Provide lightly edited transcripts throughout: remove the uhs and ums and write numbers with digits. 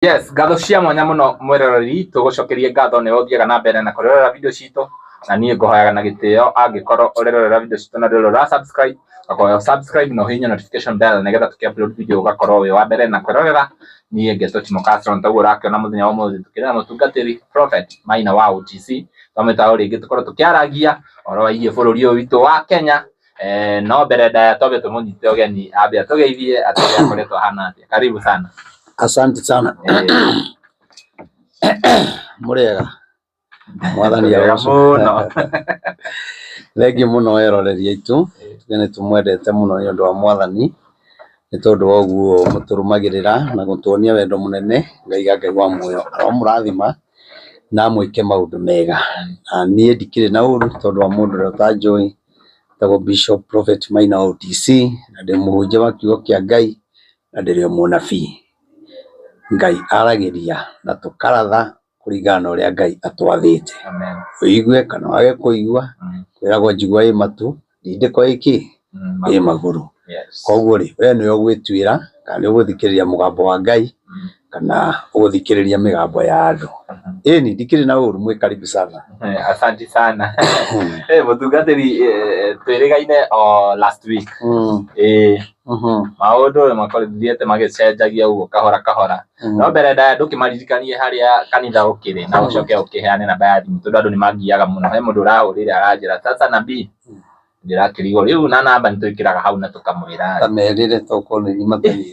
Yes, ngatho cia mwanya muno mweroreri tugucokerie ngatho ni uthiaga na mbere na kurorera video citu na nie nguhoyaga na gitio angikorwo urerorera video citu na ndurora subscribe akoya subscribe no hinya notification bell nigetha tukiupload video ugakorwo wi wa mbere na kurorera nie ngeto Timo Castro ntaguo rakiona muthenya wa muthi tukirana mutungatiri Prophet Maina wa OTC twameta uri ngitukoro tukiaragia oro waigie bururi uyu witu wa Kenya no mbere da tobe tumunyite ogeni abe atugeithie atire akoretwo hana atia karibu sana. Asante sana. Murega mwathani ya muno legi muno eroreri itu twene tumwendete muno ni undu wa mwathani ni tondu wa uguo muturumagirira na gutuonia wendo munene Ngai wa muoyo aramurathima na mwike maundu mega na nie ndikire na uru tondu wa mundu ria utanjui tago Bishop Prophet Maina OTC na ndi muhunjia wa kiugo kia Ngai na ndiri munabii. Ngai arageria na tukaratha kuringana uria Ngai atwathite. Amen. Uigue kana wage kuigua kwiragwo njigua i matu ndindiko iki i maguru. Yes. Koguo ri we ni ugwitwira kana uguthikiriria mugambo wa Ngai kana uguthikiriria migambo ya andu. Ni ndikiri na uru mwe karibu sana. Asante sana. Mutungatiri twirigaine last week. Maundu makorithiete magicenjagia uguo kahora kahora no mbere nda ndukimaririkanie haria kanitha ukiri na ucoke ukiheane namba ya thimu tondu andu ni magiaga muno he mundu urahurire aranjira sasa nabii ndirakirigo riu na namba nitwikiraga hau na tukamwira tamerire tokoni ni matani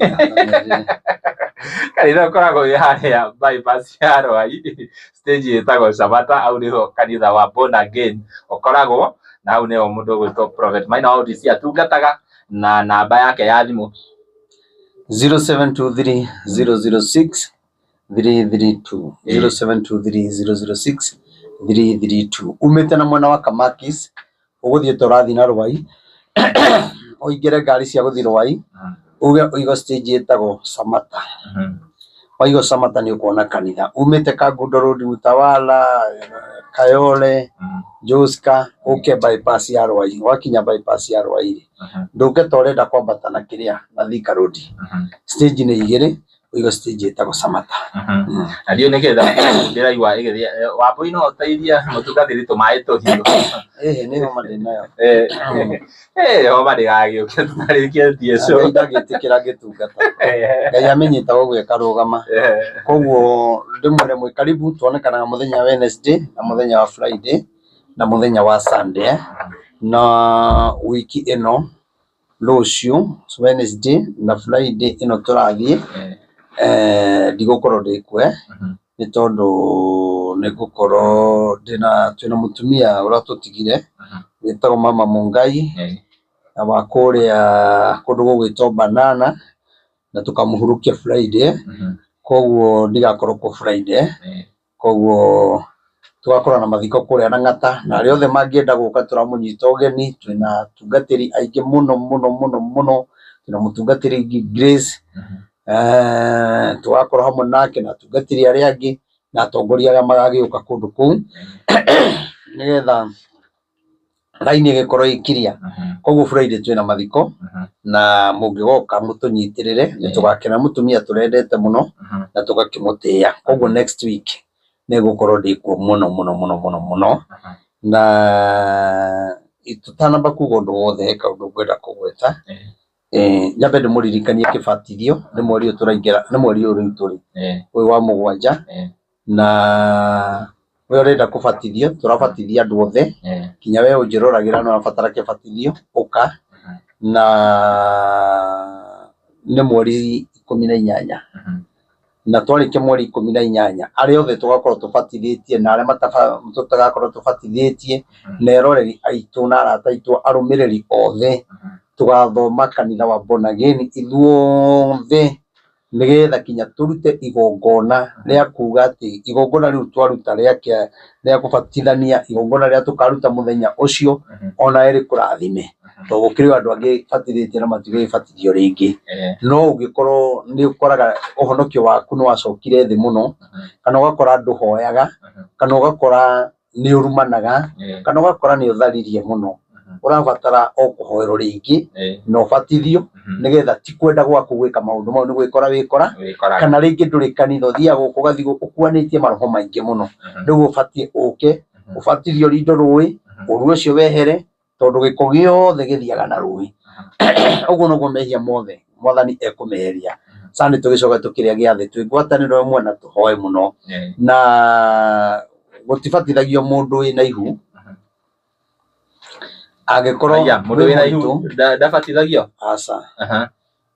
kanitha koragwo wi haria bypass ya Rwai stage itagwo Sabata au niho kanitha wa born again ukoragwo na au niho mundu gwitwo Prophet Maina wa OTC atungataga na namba yake ya thimu 0723 006 332 0723 006 332 umete na mwana wa Kamakis uguthie torathi na Rwai oigere ngari cia guthi Rwai uigo stage etagwo Samata waigo Samata ni ukuona kanitha umete Kagundo Road Utawala Kayole Joska uke bypass ya Rwai wakinya bypass ya Rwai nduke torenda kwambata na kiria na Thika Road stage ni igire uigo stage etagwo Samata adio niketha ndiraigua igithia wapo ino uteithia mutungatiri tumae tuhiu ni ho mari nayo ho mari gagioke tutarikie tieso ndagitikira gitungata Ngai amenyita ogwe karugama koguo ndimwere mwe karibu tuonekana muthenya wa Wednesday na muthenya wa Friday na muthenya wa Sunday na wiki ino rucio Wednesday na Friday ino turathie ndigukorwo ndikwe ni tondu nigukorwo twina mutumia uria tutigire witagwo Mama Mungai wa kuria kundu gugwitwo Banana na tukamuhurukia Friday koguo ndigakorwo ku Friday koguo tugakorwo na mathiko kuria na Ng'ata na ari othe mangienda guka turamunyita ugeni twina tungatiri aingi muno twina mutungatiri Grace tugakorwo hamwe nake na tungatiri aria angi na atongoria aria magagiuka kundu kuu nigetha raini igikorwo ikiria koguo Friday twina mathiko na mungigoka mutunyitirire nitugakena mutumia turendete muno na tugakimutia koguo next week nigukorwo ndikuo muno na itutanamba kuga undu wothe kaundu ngwenda kugweta nyabe ndimuririkanie kibatithio ni mweri turaingira ni mweri uri turi uyu wa mugwanja na we urenda kubatithio turabatithia andu othe kinya we unjiroragira no abatara kibatithio uka na ni mweri 18 na twarikia mweri 18 ari othe tugakorwo tubatithĩtie na aria tutagakorwo tubatithĩtie na eroreri aitu na arata aitu arumiriri othe tugathoma kanitha wa born again ithuothe nigetha kinya turute igongona ria kuga ati igongona riu twaruta ria kubatithania igongona ria tukaruta muthenya ucio ona eri kurathime to gukiri andu angi batithĩtie na matige batithio ringi no ungikorwo ni ukoraga uhonokio waku ni wacokire thi muno kana ugakora nduhoyaga kana ugakora ni urumanaga kana ugakora ni utharirie muno urabatara o kuhoerwo ringi no batithio nigetha ti kwenda gwaku gwika maundu mau ni gwikora wikora kana ringi nduri kanitha thia guku gathi ukuanitie maroho maingi muno ndugu ubatie uke ubatithio rindo rui uru ucio wehere tondu giko giothe githiaga na rui uguo no mehia mothe mwathani ekumeheria sani tugicoka tukiria giathi twigwataniro imwe na tuhoe muno na gutibatithagio mundu ina ihu agikorwo mundu wina ihu ndabatithagio aca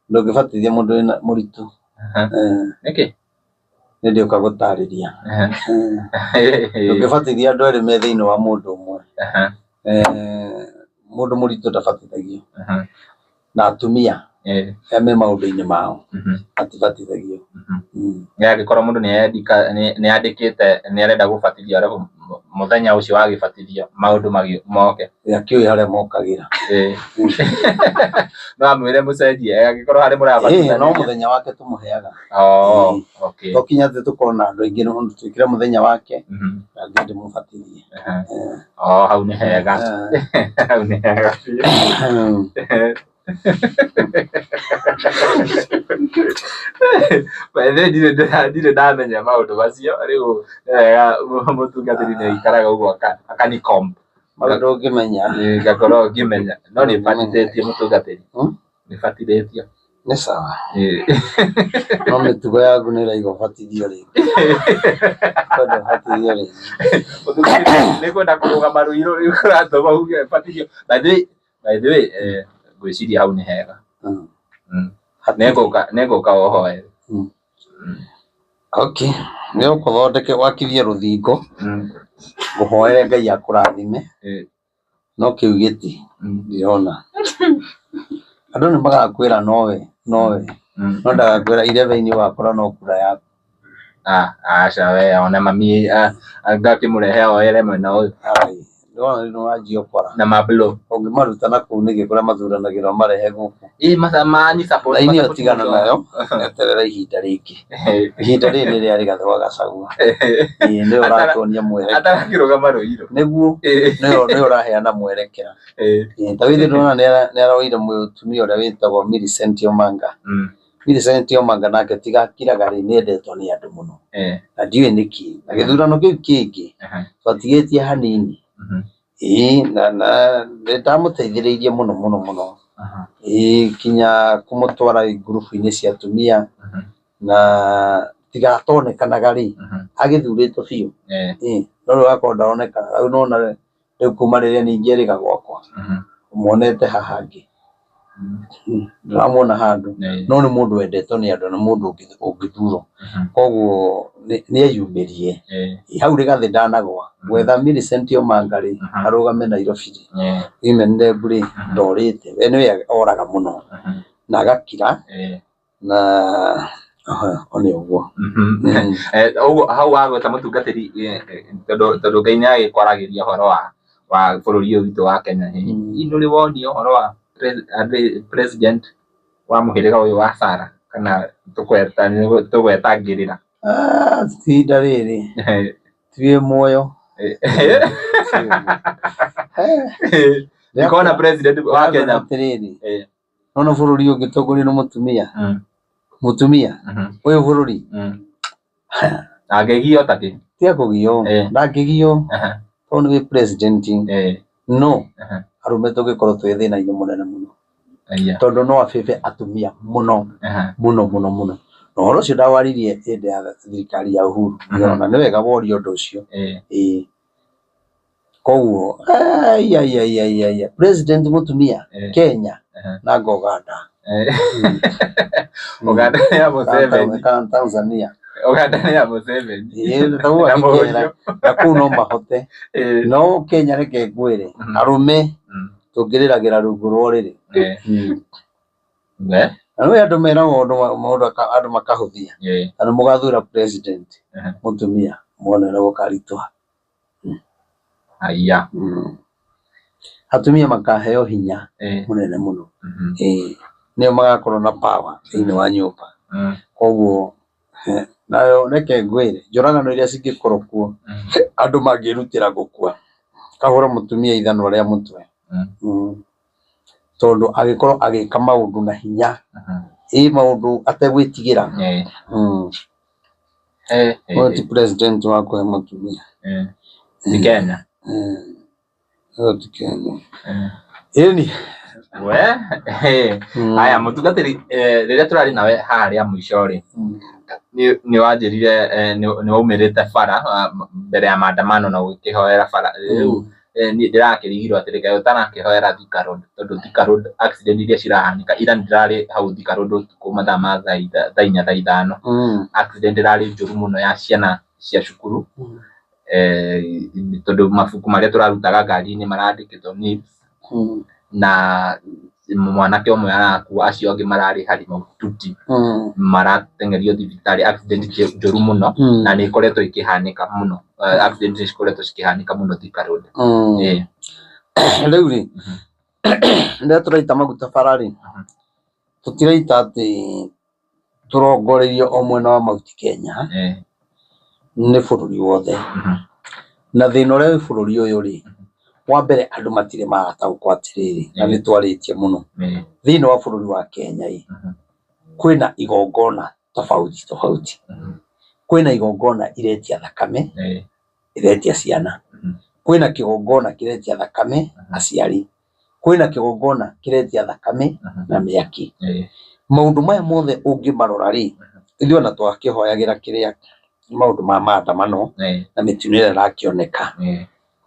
ndugibatithia mundu wina muritu niki ndio kagutariria ndugibatithia andu eri me thiini wa mundu umwe mundu muritu ndabatithagio na atumia me maundu-ini mao atibatithagio agikorwo mundu ni andikite ni arenda gubatithio arabu muthenya ucio wagibatithio maundu moke akiui haria mokagira no amwire mucenjie agikorwo hari murabatithia no muthenya wake tumuheaga okay tokinya te tukona andu aingi no twikire muthenya wake ngende mubatithie hau ni hega hau ni hega Baithe ndire ndamenya maundu macio riu mutungatiri ni ikaraga uguo akanikomba maundu ngimenya ngakorwo ngimenya no ni batithĩtie mutungatiri ni batithĩtio ni sawa no mitugo yaku ni raigo batithio ringi kwenda batithio ringi ni kwenda kurugama ruiro riu kuratuma uge batithio by the way gwiciria hau ni hega neguka ohoe okay ni ukuthondeke wakithie ruthingo guhoere Ngai akurathime no kiu giti ndirona andu ni magakwira nowe no ndagakwira ire veini wakora no kura yaku aca we ona mami ngakimurehe oere mwena uyu no wajio kora na mablo ungimaruta na kuu nigi kuria mathuranagira marehe guku mani support laini otigana nayo eterera ihinda ringi ihinda riri riari gathwa gacagua ni uratonia mwere atakirugama ruiro niguo ni uraheana mwerekera David ndona ni aroire mutumia uria witagwo Millicent Omanga Millicent Omanga nake tiga kiragari ni endetwo ni andu muno na ndiwe niki na githurano kiu kingi twatigetie hanini na ndamuteithiriirie muno kinya kumutwara group-ini cia atumia na tigatonekanaga ri agithuritwo biu no riu ndaroneka riu nona riu kuma riria ningi eriga gwakwa umonete haha ngi ndamwona handu no ni mundu wendetwo ni andu na mundu ungithurwo koguo ni ayumirie hau rigathi ndanagwa gwetha Millicent Omanga ri arugame Nairobi imenire mburi ndorite we niwe oraga muno na agakira na oni uguo uguo hau wagweta mutungatiri tondu Ngai ni agikwaragiria horo wa bururi uyu witu wa Kenya nduri wonio horo wa president wa muhiriga uyu wa Sara kana tukwetangirira tinda riri twie moyo nikona president wa Kenya nono bururi ungitongori no mutumia uyu bururi agegio taki tia kugio ndangigio tondu wi president no arume tugikorwo twi thina-ini munene muno tondu no abibe atumia muno no horo ucio ndawaririe hĩndĩ ya thirikari ya Uhuru ngiona ni wega worio undu ucio koguo president mutumia Kenya na Uganda Uganda ya Museveni Tanzania Uganda ya Museveni na kuu no mahote no Kenya reke ngwire arume tungiriragira rungu rwa riri no andu meragwo andu makahuthia andu mugathura president mutumia monera gukaritwa aya atumia makaheo hinya munene muno nio magakorwo na power thiini wa nyumba koguo nayo reke ngwire njoragano iria cingikorwo kuo andu mangirutira gukua kahura mutumia ithanwa ria mutwe tondu agikorwo agika maundu na hinya maundu ategwitigira ti president wa kuhe mutumia ti Kenya ti Kenya eni aya mutungatiri riria turari nawe haria mwisho ri ni wanjirire ni waumirite bara mbere ya maandamano na gukihoera bara riu ni ndirakirigirwo atirika utanakihoera Thika Road tondu Thika Road accident iria cirahanika ira ndirari hau Thika Road utuku mathaa ma thaa 4 thaa 5 accident irari njuru muno ya ciana cia cukuru tondu mabuku maria turarutaga ngari-ini marandikitwo NIBS na mwanake umwe arakua acio angi marari hari mahututi maratengerio thibitari accident njuru muno na ni ikoretwo ikihanika muno accident ikoretwo cikihanika muno Thika Road riu ri ndio turaita maguta barari tutiraita ati turongoreirio o mwena wa Mount Kenya ni bururi wothe na thina uria wi bururi uyu ri wa mbere andu matire magataũkwo atiriri na nitwaritie muno thina wa bururi wa Kenya kwina igongona tofauti kwina igongona iretia thakame iretia ciana kwina kigongona kiretia thakame aciari kwina kigongona kiretia thakame na miaki maundu maya mothe ungimarora ri ithuĩ na twakihoyagira kiria maundu ma maandamano na mitino ĩrĩa ĩrakĩoneka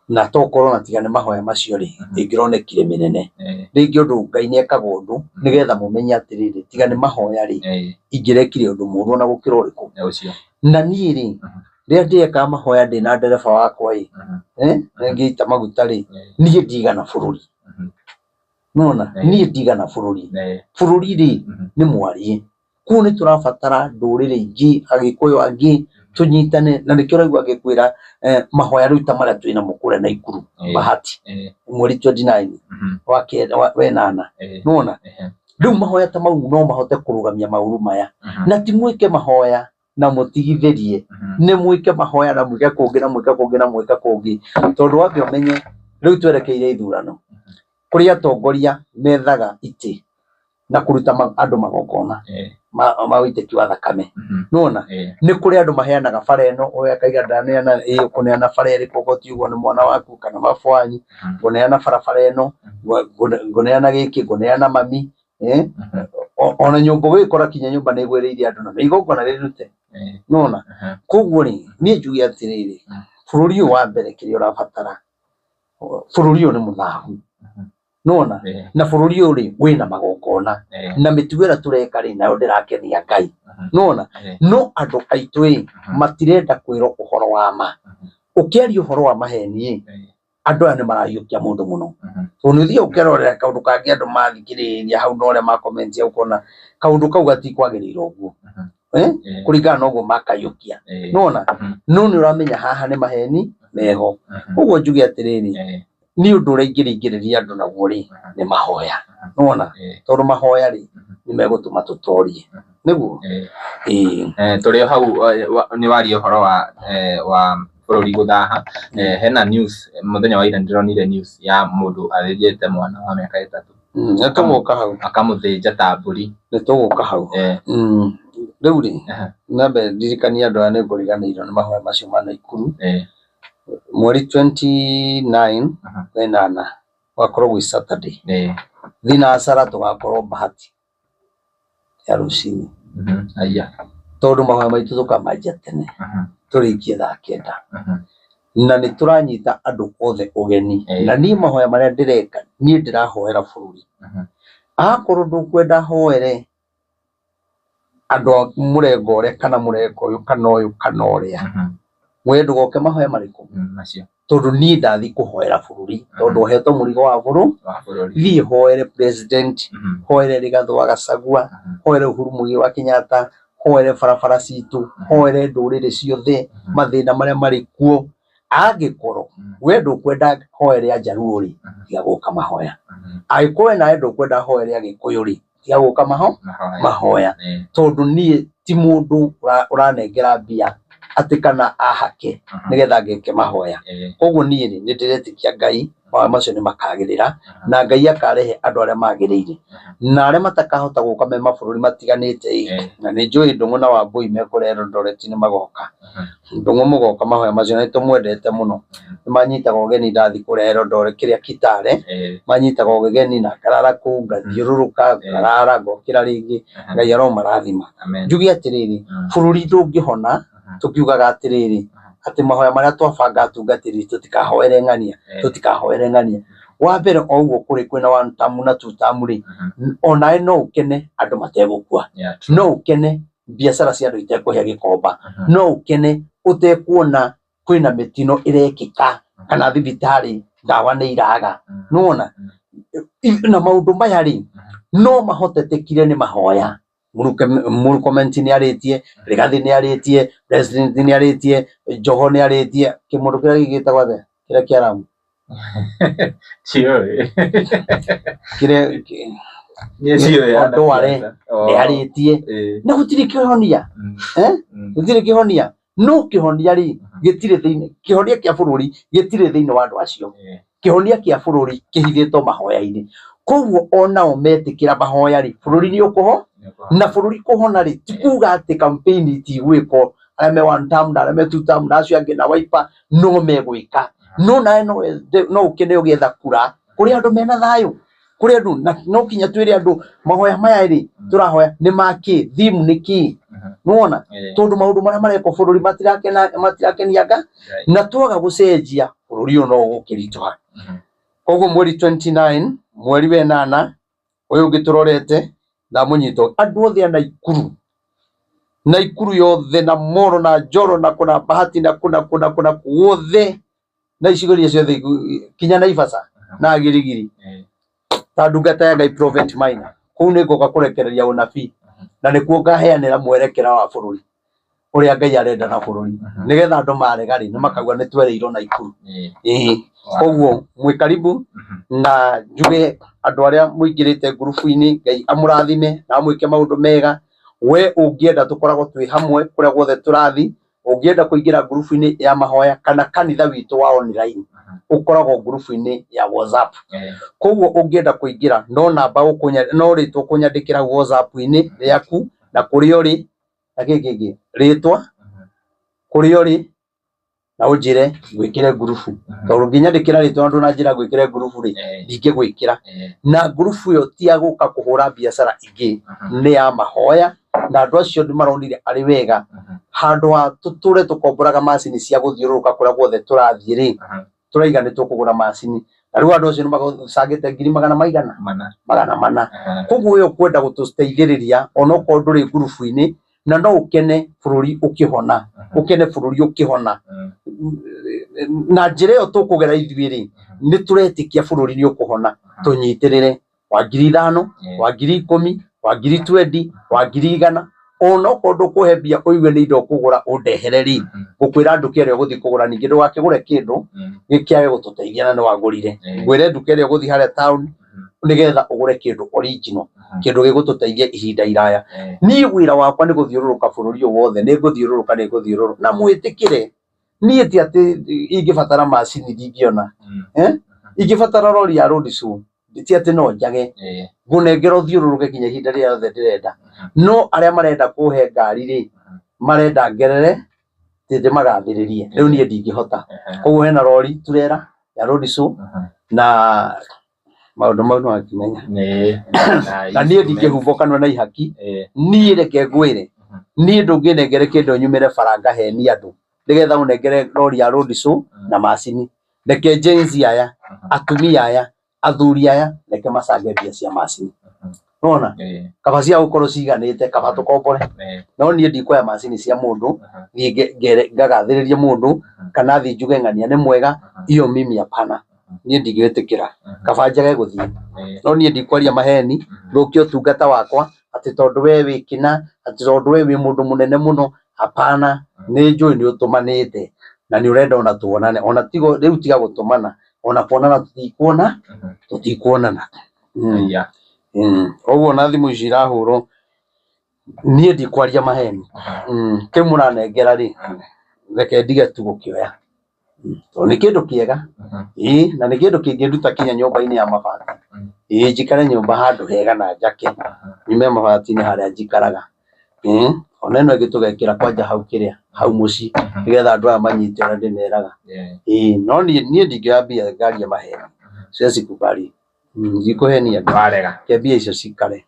na tokorwo na tigane mahoya macio ri ingironekire minene ringi undu Ngai niekaga undu nigetha mumenye atiriri tigane mahoya ri ingirekire undu muru na gukira uriku na nie ri ria ndieka mahoya ndi na ndereba wakwa ngiita maguta ri nie ndigana bururi nona nie ndigana bururi ri ni mwari ku ni turabatara ndurire ingi agikuyu angi tunyitane na nikio raigua agikwira mahoya ruta maria twina mukure na ikuru bahati mweri 29 wa nana nona riu mahoya ta mau no mahote kurugamia mauru maya na ti mwike mahoya na mutigithirie ni mwike mahoya na mwike kungi na mwike kungi na mwike kungi tondu wambe umenye riu twerekeire ithurano kuria atongoria methaga iti na kuruta andu magongona mawiteki wa thakame nona ni kuri andu maheanaga bara ino oya kaiga ndaneana kuneana bara iri koko tiugo ni mwana waku kana mabwanyi kuneana bara ino kuneana giki kuneana mami ona nyumba wikora kinya nyumba ni igwiriire andu na igongona rirute nona koguo ri ni njugi atiriri bururi wa mbere kiria urabatara bururi ni muthahu nona na bururi uri wina magongona na mituwira tureka ri nayo ndirakenia Ngai nona no andu aitu matirenda kwirwo uhoro wa ma ukiaria uhoro wa maheni andu ane marayukia mundu muno unuthie ukirorera kaundu kangi andu mathikiriria hau no ria ma comment ya ukona kaundu kau gatikwagiriirwo uguo kuringana na uguo makayukia nona no ni uramenya haha ni maheni meho uguo njugi atiriri ni undu uringiriria andu na guri ni mahoya nona tondu mahoya ri ni megutuma tutorie niguo turi hau ni wari uhoro wa bururi guthaha hena news muthenya wa ira ndironire news ya mundu athijite mwana wa miaka 3 akamuka hau akamuthinja ta mburi nituguka hau riu ri nambe ndirikania andu aya ni nguriganirwo ni mahoya macio ma Naikuru mweri 29 wenana wakorwo gwi Saturday thinacara tugakorwo Bahati ya rucini aya tondu mahoya maitu tukamanjia tene turikie thaa 9 na ni turanyita andu othe ugeni na ni mahoya maria ndireka ni ndirahoera bururi akorwo ndukwenda hoere andu murengo uria kana murengo uyu kana uyu kana uria wendo goke mahoya mariku macio tondu ni ndathi kuhoera bururi tondu heto murigo wa bururi thi hoere president hoere Rigathi wa Gachagua hoere Uhuru Muigai wa Kenyatta hoere barabara citu hoere ndurire ciothe mathina maria marikuo angikorwo wendo kwenda hoere Ajaruo ri tiga guka mahoya aikorwo na wendo kwenda hoere Agikuyu ri tiga guka mahoya tondu ni ti mundu uranengera mbia ati kana ahake nigetha ngeke mahoya koguo nie ni ndiretikia Ngai mahoya macio nĩ makagĩrĩra na Ngai akarehe andũ arĩa magĩrĩire na arĩa matakahota gũka me mabũrũri matiganĩte na nĩ njũĩ Ndung'u na Wambui mekũrĩa Eldoret nĩ magoka. Ndung'u mũgoka mahoya macio nĩ tũmwendete mũno. Nĩ manyitaga ũgeni ndathi kũrĩa Eldoret kĩrĩa Kitale manyitaga ũgeni na ngarara kũu ngathiũrũrũka ngarara ngokĩra rĩngĩ Ngai aromarathima. Njuge atĩrĩrĩ bũrũri ndũngĩhona tũkiugaga atĩrĩrĩ atĩ mahoya marĩa twabanga atungatĩri tũtikahoere ng'ania. Wa mbere o ũguo kũrĩ kwĩna 1 term na 2 term rĩ onawe no ũkene andũ mategũkua, no ũkene biacara cia andũ itekũhĩa gĩkomba, no ũkene ũtekuona kwĩna mĩtino ĩrekĩka kana thibitarĩ ndawa nĩ iraga. Nĩwona na maũndũ maya rĩ no mahotetekire nĩ mahoya. Murkomen nĩ arĩtie, Rigathi nĩ arĩtie, President nĩ arĩtie, Joho nĩ arĩtie, kĩmũndũ kĩrĩa gĩgĩtagwo atĩa kĩrĩa kĩa Lamu Ndware nĩ arĩtie na gũtirĩ kĩhonia gũtirĩ kĩhonia. No kĩhonia rĩ gĩtirĩ thĩinĩ, kĩhonia kĩa bũrũri gĩtirĩ thĩinĩ wa andũ acio. Kĩhonia kĩa bũrũri kĩhithĩtwo mahoya-inĩ. Koguo onao metĩkĩra mahoya rĩ bũrũri nĩ ũkũho na bũrũri kũhona rĩ ti kuga atĩ campaign itigwĩkwo arĩa me 1 term na arĩa me 2 term na acio angĩ na Wiper no megwĩka. No nawe no ũkene ũgĩetha kura kũrĩ andũ mena thayũ, kũrĩ andũ no kinya twĩre andũ mahoya maya rĩ tũrahoya nĩ makĩ theme nĩ kĩ. Nĩwona tondũ maũndũ marĩa marekwo bũrũri matirakenia Ngai na twaga gũcenjia bũrũri ũyũ no ũgũkĩritũha. Koguo mweri 29 mweri wa 8 ũyũ ũngĩ tũrorete ndamũnyita andũ othe a Naikuru yothe na Moro na Njoro na kuna Bahati na kuna wothe na icigo iria ciothe kinya Naivasha na Girigiri ta ndungata ya Ngai Prophet Maina kũu nĩ ngoka kũrekereria ũnabii na nĩkuo ngaheanĩra mwerekera wa bũrũri ũrĩa Ngai arenda na bũrũri nĩgetha andũ marega rĩ nĩ makauga nĩ twereirwo Naikuru. Koguo mwĩ karibu na njuge andũ arĩa mũingĩrĩte ngurubu-inĩ Ngai amũrathime na amwĩke maũndũ mega. We ũngĩenda tũkoragwo twĩ hamwe kũrĩa guothe tũrathi, ũngĩenda kũingĩra ngurubu-inĩ ya mahoya kana kanitha witũ wa online ũkoragwo ngurubu-inĩ ya WhatsApp. Koguo ũngĩenda kũingĩra no namba no rĩtwa ũkũnyandĩkĩra WhatsApp-inĩ rĩaku na kũrĩa ũrĩ na gĩkĩ rĩtwa kũrĩa ũrĩ na ũnjĩre gwĩkĩre ngurubu. Tondũ ũngĩnyandĩkĩra rĩtwa andũ na njĩra gwĩkĩre ngurubu rĩ ndingĩgwĩkĩra. Na ngurubu ĩyo ti ya gũka kũhũra biacara ingĩ, nĩ ya mahoya na andũ acio nĩ maronire arĩ wega handũ ha tũtũre tũkomboraga macini cia gũthiũrũrũka kũrĩa guothe tũrathiĩ rĩ tũraiga nĩ tũkũgũra macini na rĩu andũ acio nĩ magũcangĩte 400. Koguo ũyũ kwenda gũtũteithĩrĩria onokorwo ndũrĩ ngurubu-inĩ na no ũkene bũrũri ũkĩhona, ũkene bũrũri ũkĩhona na njĩra ĩyo tũkũgera ithuĩ rĩ nĩ tũretĩkia bũrũri nĩ ũkũhona. Tũnyitĩrĩre wa 5,000 wa 10,000 wa 20,000 wa 100,000 onokorwo ndũkũhe mbia ũigue nĩ indo ũkũgũra ũndehere rĩ ngũkwĩra nduka ĩrĩa ũgũthiĩ kũgũra. Ningĩ ndũgakĩgũre kĩndũ gĩkĩage gũtũteithia na nĩ wagũrire. Ngwĩre nduka ĩrĩa ũgũthiĩ harĩa town nĩgetha ũgũre kĩndũ original, kĩndũ gĩgũtũteithia ihinda iraya. Niĩ wĩra wakwa nĩ gũthiũrũrũka bũrũri ũyũ wothe, nĩ ngũthiũrũrũka na mwĩtĩkĩre. Niĩ ti atĩ ingĩbatara macini ndingĩona, ingĩbatara rori ya road show ti atĩ no njage ngũnengera ũthiũrũrũke kinya ihinda rĩrĩa rĩothe ndĩrenda. No arĩa marenda kũhe ngari rĩ marenda ngerere ndĩmagathĩrĩrie, rĩu niĩ ndingĩhota. Koguo hena rori turera ya road show na maũndũ mau no akimenya na niĩ ndingĩhumbwo kanua na ihaki. Niĩ reke ngwĩre niĩ ndũngĩnengere kĩndũ nyumĩre baranga heni andũ nĩgetha ũnengere rori ya road show na macini. Reke jenzi aya atumia aya athuri aya reke macange mbia cia macini. Nona kaba cia gũkorwo ciganĩte kaba tũkombore. No niĩ ndikuoya macini cia mũndũ ngagathĩrĩria mũndũ kana thiĩ njuge ng'ania nĩ mwega iyo mimi hapana. Niĩ ndingĩtĩkĩra kaba njage gũthiĩ. No niĩ ndikwaria maheni rũkia ũtungata wakwa atĩ tondũ we wĩkĩna atĩ tondũ we wĩ mũndũ mũnene mũno hapana. Nĩ njũĩ nĩ ũtũmanĩte na nĩ ũrenda ona tuonane, ona tigo rĩu tiga gũtũmana ona kuonana tũtikuonana. Ũguo ona thimũ ici irahũrwo niĩ ndikwaria maheni. Kĩu mũranengera rĩ reke ndige tu gũkĩoya. to nä kä ndå kä ega na nä kä ndå kä ngä nduta kinya nyåmba-inä ya mabati njikare nyåmba handå hega na njake nyume mabati-inä harä a njikaraga ona ä no ä ngä tå gekä ra kwanja hau kä rä a hau må ciĩ nä getha andå aya manyite å rä a ndä meraga no niä ndingä oya mbia ngaria maheni cia cikubari ndikå henia andå ke mbia icio cikare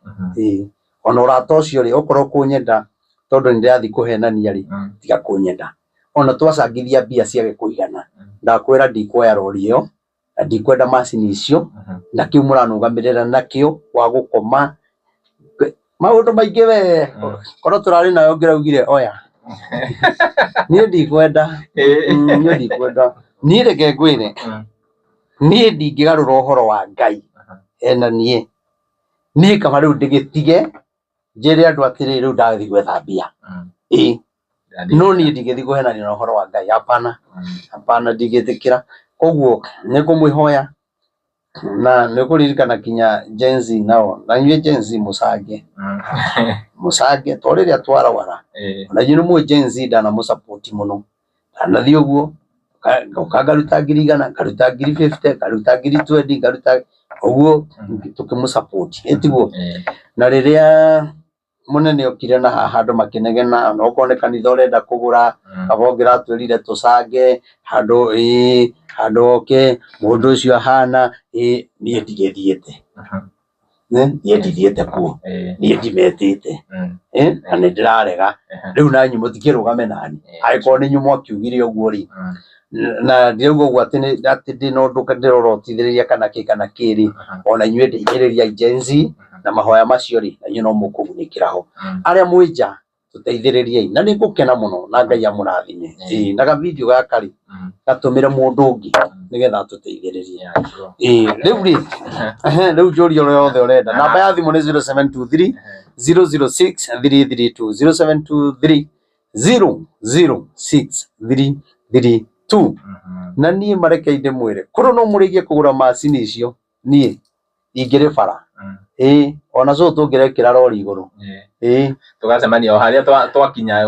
ona å rata å cio rä okorwo kå nyenda tondå nä ndä rathiĩ kå henania rä tiga kå nyenda ona twacangithia mbia ciage kå igana ndakwä ra ndikuoya rori ä yo na ndikwenda macini icio na kä u må ranå gamä rä ra nakä o wa gå koma maå ndå maingä we korwo tå rarä nayo ngä raugire oya niä ndikwenda niä reke ngwä re niä ndingä garå ra å horo wa Ngai ena niä kaba rä u ndä gä tige njä re andå atä rä rä u ndathiĩ gwetha mbia no niä ndingä thiĩ kå henania na å horo wa Ngai hapana ndingä tä kä ra koguo nä ngå mwä hoya na nä kå ririkana kinya Gen Z nao na inyuä Gen Z må cange to rä rä a twarwara ona inyuä nä mwä Gen Z ndana må support må no ndanathiä å guo ngoka ngaruta 100 ngaruta 50 ngaruta 20 ngaruta å guo tå kä må support tiguo na rä rä a må nene okire na haha andå makä negena na okorwo nä kanitha å renda kå gå ra kaba å ngä ratwä rire tå cange handå oke må ndå å cio ahana niä ndigä thiä te niä ndithiä te kuo niä ndimetä te na nä ndä rarega rä u nanyu må tikä rå game nani angä korwo nä nyuä mwakiugire å guo rä na ndirauga å guo atä ndä na å ndå ndä rorotithä rä ria kana kä rä ona inyuä ndeithä rä ria Gen Z na mahoya macio rĩ na inyuĩ no mũkũ gunĩkĩra ho arĩa mwĩ nja tũteithĩrĩriei na nĩ ngũkena mũno na Ngai amũrathime na gavideo gaka rĩ gatũmĩre mũndũ ũngĩ nĩgetha tũteithĩrĩrie rĩu rĩ rĩu njũria ũrĩa wothe ũrenda namba ya thimũ nĩ 0723 006 332 0723 006 332 na niĩ mareke ndĩmwĩre korwo no mũrĩgie kũgũra macini icio niĩ ingĩrĩ bara ona so tũngĩrekĩra rori igũrũ tũgacemania o harĩa twakinya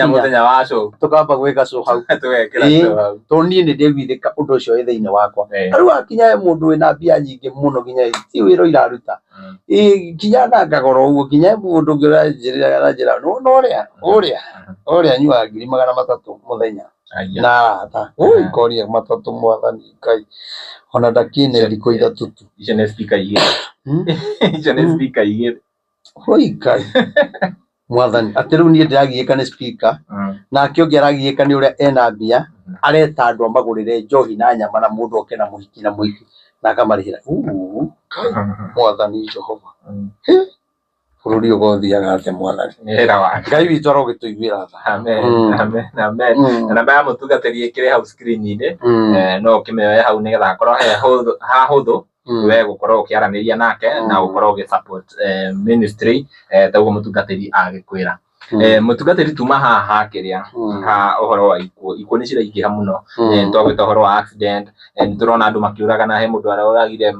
mũthenya wa show tũkamba gwĩka show hau tondũ niĩ nĩ ndĩguithĩka ũndũ ũcio wĩ thĩinĩ wakwa rĩu akinya mũndũ wĩna mbia nyingĩ mũno nginya ti wĩra iraruta kinya ngagora ũguo kinya mũndũ ũngĩ ũranjĩra no ũrĩa nyuaga 300 mũthenya na ta koria matatũ mwathani Ngai ona ndakine thikũ ithatũ tu icio nĩ speaker igĩrĩ hoi Ngai mwathani atĩ rĩu niĩ ndĩragiĩka nĩ speaker nake ũngĩ aragiĩka nĩ ũrĩa ena mbia areta andũ amagũrĩre njohi na nyama na mũndũ oke na mũhiki na mũhiki na akamarĩhĩra mwathani Jehova bũrũri ũgothiaga atĩ mwathani Ngai witũ arogĩtũiguĩra tha amen na namba ya mũtungatĩri ĩkĩrĩ hau screen-inĩ no ũkĩmĩoye hau nĩgetha akorwo hahũthũ we gũkorwo ũkĩaranĩria nake na gũkorwo ũgĩ support ministry taguo mũtungatĩri agĩkwĩra mũtungatĩri tuma haha kĩrĩa ha ũhoro wa ikuũ nĩ ciraingĩha mũno twagwĩta ũhoro wa accident nĩ tũrona andũ makĩũragana he mũndũ aroragire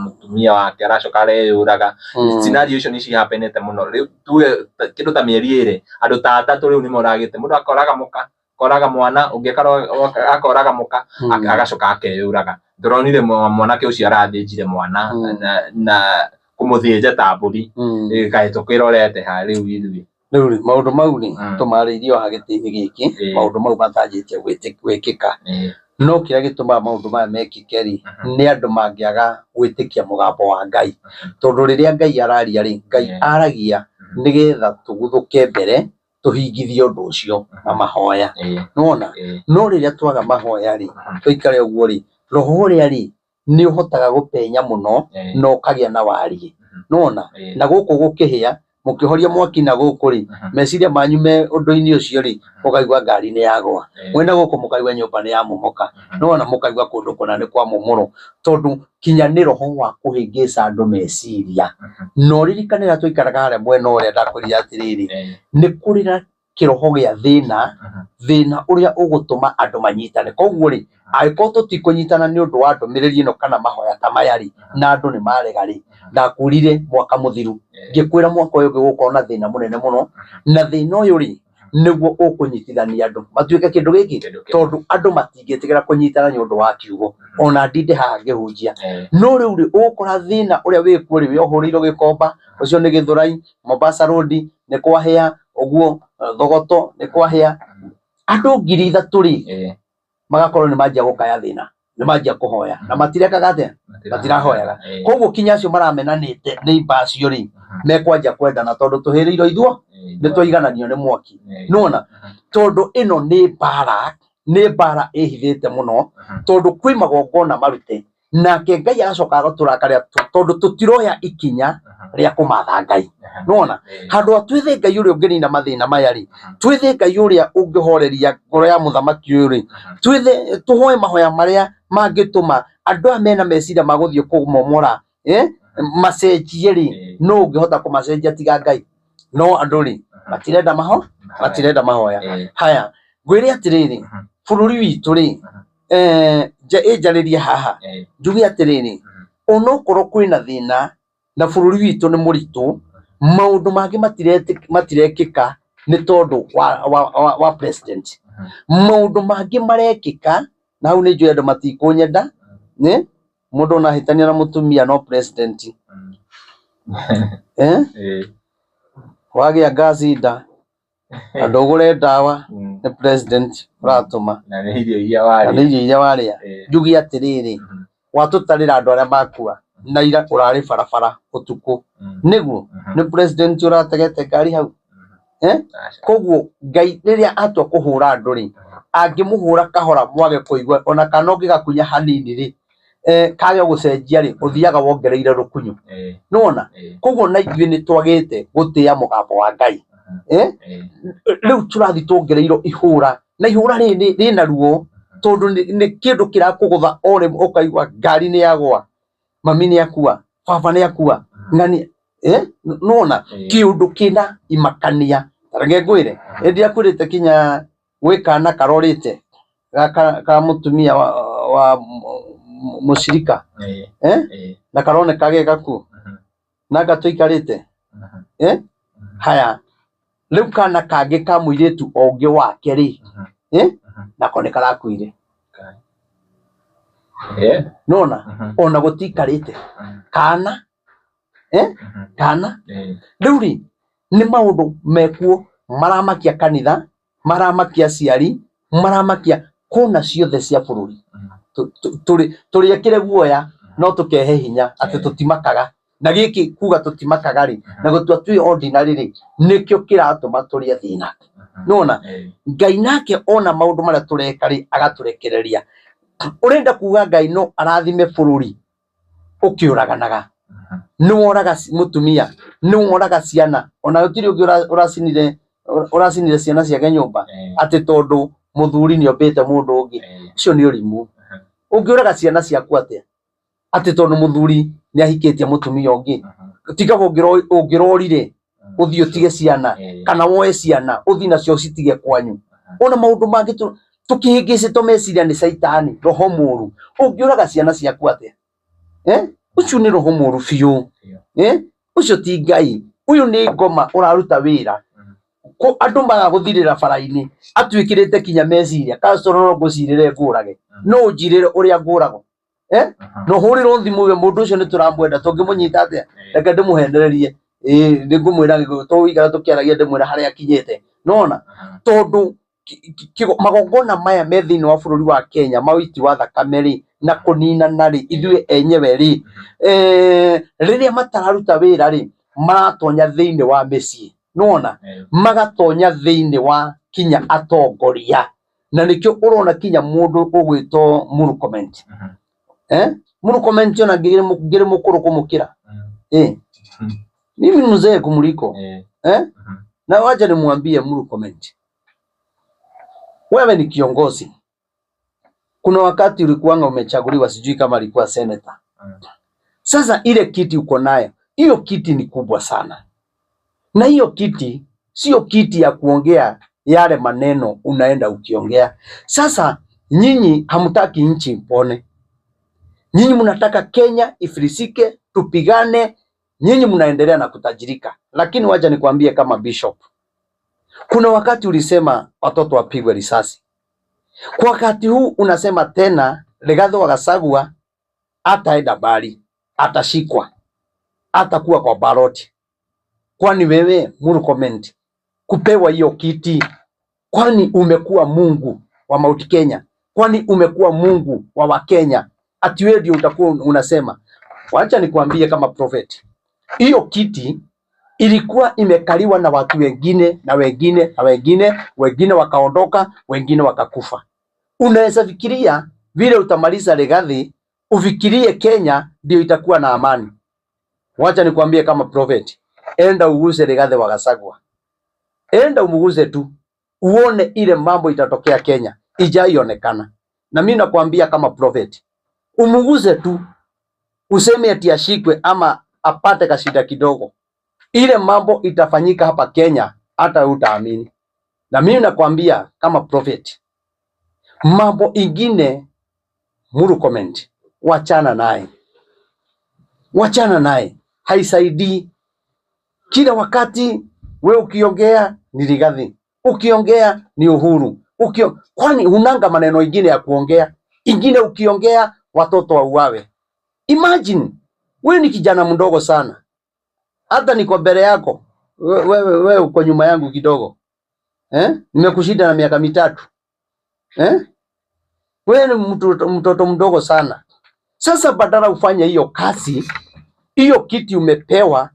mũtumia wake aracoka areyũraga scenario icio nĩ cihapenete mũno rĩu tuge kĩndũ ta mĩeri ĩrĩ andũ ta atatũ rĩu nĩ moragĩte mũndũ akoraga mũka koraga mwana ũngĩ akoraga mũka agacoka akeyũraga ndũronire mwanake ũcio arathĩnjire mwana na kũmũthĩnja ta mbũri kaĩ tũkĩrorete ha rĩu ithuĩ rĩu maũndũ mau nĩ tũmarĩirio ha gĩtĩ-inĩ gĩkĩ maũndũ mau matanjĩtie gwĩkĩka no kĩrĩa gĩtũmaga maũndũ maya mekĩke rĩ nĩ andũ mangĩaga gwĩtĩkia mũgambo wa Ngai tondũ rĩrĩa Ngai araria rĩ Ngai aragia nĩgetha tũguthũke mbere tũhingithie ũndũ ũcio na mahoya nona no rĩrĩa twaga mahoya rĩ tũikare ũguo rĩ roho ũrĩa rĩ nĩ ũhotaga gũpenya mũno na ũkagĩa na wariĩ nona na gũkũ gũkĩhĩa mũkĩhoria mwaki na gũkũ rĩ meciria manyu me ũndũ-inĩ ũcio rĩ mũkaigua ngari nĩ yagwa mwena gũkũ mũkaigua nyũmba nĩ yamomoka nona mũkaigua kũndũ kũna nĩ kwa mũmũro tondũ kinya nĩ roho wa kũhĩngĩca andũ meciria no ririkanĩra tũikaraga harĩa mwena ũrĩa ndakwĩrire atĩrĩrĩ nĩ kũrĩ na kĩroho gĩa thĩna ũrĩa ũgũtũma andũ manyitane koguo rĩ angĩkorwo tũtikũnyitana nĩ ũndũ wa ndũmĩrĩri ĩno kana mahoya ta maya rĩ na andũ nĩ marega rĩ ndakwĩrire mwaka mũthiru ngĩkwĩra mwaka ũyũ ũngĩgũkorwo na thĩna mũnene mũno na thĩna ũyũ rĩ niguo ukunyitithania andu matuike kindu giki tondu andu matingitigira kunyitana ni undu wa kiugo ona ndinde haha ngihunjia no riu ri ukora thina uria wikuo ri wiohuriirwo gikomba ucio ni Githurai Mombasa Road ni kwahia uguo Thogoto ni kwahia andu 3,000 ri magakorwo ni manjia gukaya thina ni manjia kuhoya na matirekaga atia matirahoyaga koguo kinya acio maramenanite ni ibacio ri mekwanja kwendana tondu tuhiriirwo ithuo ni twigananio ni mwaki nona tondu ino ni bara ihithite muno tondu kwi magongona marute nake Ngai agacoka agaturakaria tondu tutiroya ikinya ria kumatha Ngai nona handu twithe Ngai uria unginina mathina maya ri twithe Ngai uria ungihoreria ngoro ya muthamaki uyu ri twithe tuhoe mahoya maria mangituma andu amena meciria maguthie kumomora macenjie ri no ungihota kumacenjia tiga Ngai no andu ri matirenda mahoya haya ngwire atiriri bururi witu ri ejariria haha njugi atiriri onokorwo kwina thina na bururi witu ni muritu maundu mangi matirekika ni tondu wa president maundu mangi marekika na hau ni njui andu matikunyenda ni mundu unahitania na mutumia no president wagia ngaci nda andu ugure ndawa ni president uratuma na ni irio iria waria njugi atiriri watutarira andu aria makua na ira urari barabara utuku niguo ni president urategete ngari hau koguo Ngai riria atua kuhura andu ri angimuhura kahora mwage kuigwa ona kana ungigakunya hanini ri kage gucenjia ri uthiaga wongereire rukunyu nona koguo na ithuĩ ni twagite gutia mugambo wa Ngai riu turathi tuongereirwo ihura na ihura rina ruo tondu ni kindu kirakugutha ore ukaigwa ngari ni yagwa mami ni akua baba ni akua ngani nona kiundu kina imakania tarage ngwire endia kurite kinya gwikana karorite ka mutumia wa mushirika na karone kage gaku na gatuikarite haya riu kana kage ka muiritu ongi wake ri na kone karakuire nona ona gutikarite kana kana riu ri ni maundu mekuo maramakia kanitha maramakia ciari maramakia kona ciothe cia bururi turiekire guoya no tukehe hinya ati tutimakaga na giki kuga tutimakaga ri na gutua twi ordinary ri nikio kiratuma turie thina nona Ngai nake ona maundu maria tureka ri agaturekereria urenda kuga Ngai no arathime bururi ukiuraganaga ni woraga mutumia ni woraga ciana ona utiri ungi uracinire ciana ciake nyumba ati tondu muthuri ni ombete mundu ungi ucio ni urimu ungiuraga ciana ciaku atia ati tondu muthuri ni ahikitie mutumia ungi tiga ungirorire uthii utige ciana kana woe ciana uthii nacio citige kwanyu ona maundu mangi tukihingicitwo meciria ni saitani roho muru ungiuraga ciana ciaku atia ucio ni roho muru biu ucio ti Ngai uyu ni ngoma uraruta wira ko andu magaguthirira bara-ini atwikirite kinya meciria kasoro ngucirire ngurage no njirire uria ngurago no hurirwo thimu we mundu ucio ni turamwenda tungimunyita atia reke ndimuhendererie ningumwira tuwikara tukiaragia ndimwira haria akinyite nona tondu magongona maya me thiini wa bururi wa Kenya mawiti wa thakame ri na kuninana ri ithuĩ enyewe ri riria matararuta wira ri maratonya thiini wa micii nona magatonya thiini wa kinya atongoria na nikio urona kinya mundu ugwitwo Murkomen Murkomen ona ngiri mukuru kumukira mimi mzee kumuliko na wacha nimwambie Murkomen, wewe ni kiongozi. Kuna wakati ulikuwa umechaguliwa, sijui kama alikuwa senator. Sasa ile kiti uko nayo, hiyo kiti ni kubwa sana. Na hiyo kiti sio kiti ya kuongea yale maneno unaenda ukiongea. Sasa nyinyi hamtaki nchi ipone. Nyinyi mnataka Kenya ifilisike, tupigane, nyinyi mnaendelea na kutajirika. Lakini wacha nikwambie kama bishop, Kuna wakati ulisema watoto wapigwe risasi. Kwa wakati huu unasema tena Rigathi wa Gachagua ataenda bali, atashikwa, atakuwa kwa ballot. Kwani wewe Murkomen kupewa hiyo kiti, kwani umekuwa Mungu wa Mount Kenya? Kwani umekuwa Mungu wa Wakenya? Ati wewe ndio utakuwa unasema? Wacha nikwambie kama prophet, hiyo kiti ilikuwa imekaliwa na watu wengine na wengine na wengine, wengine wakaondoka, wengine wakakufa. Unaweza fikiria vile utamaliza Rigathi, ufikirie Kenya ndio itakuwa na amani. Wacha nikwambie kama prophet, enda uguze Rigathi wa Gachagua, enda umuguze tu uone ile mambo itatokea Kenya, ijaionekana. Na mimi nakwambia kama prophet, umuguze tu, useme ati ashikwe ama apate kashida kidogo, ile mambo itafanyika hapa Kenya hata utaamini. Na mimi nakwambia kama prophet, mambo ingine Murkomen, wachana naye, wachana naye, haisaidii. Kila wakati we ukiongea ni Rigathi, ukiongea ni Uhuru, kwani unanga maneno ingine ya kuongea? Ingine ukiongea watoto wauawe. Imagine wewe ni kijana mdogo sana, hata niko mbele yako wewe uko nyuma yangu kidogo nimekushinda na miaka 3 wewe ni mtoto mdogo sana. Sasa badala ufanye hiyo kazi, hiyo kiti umepewa,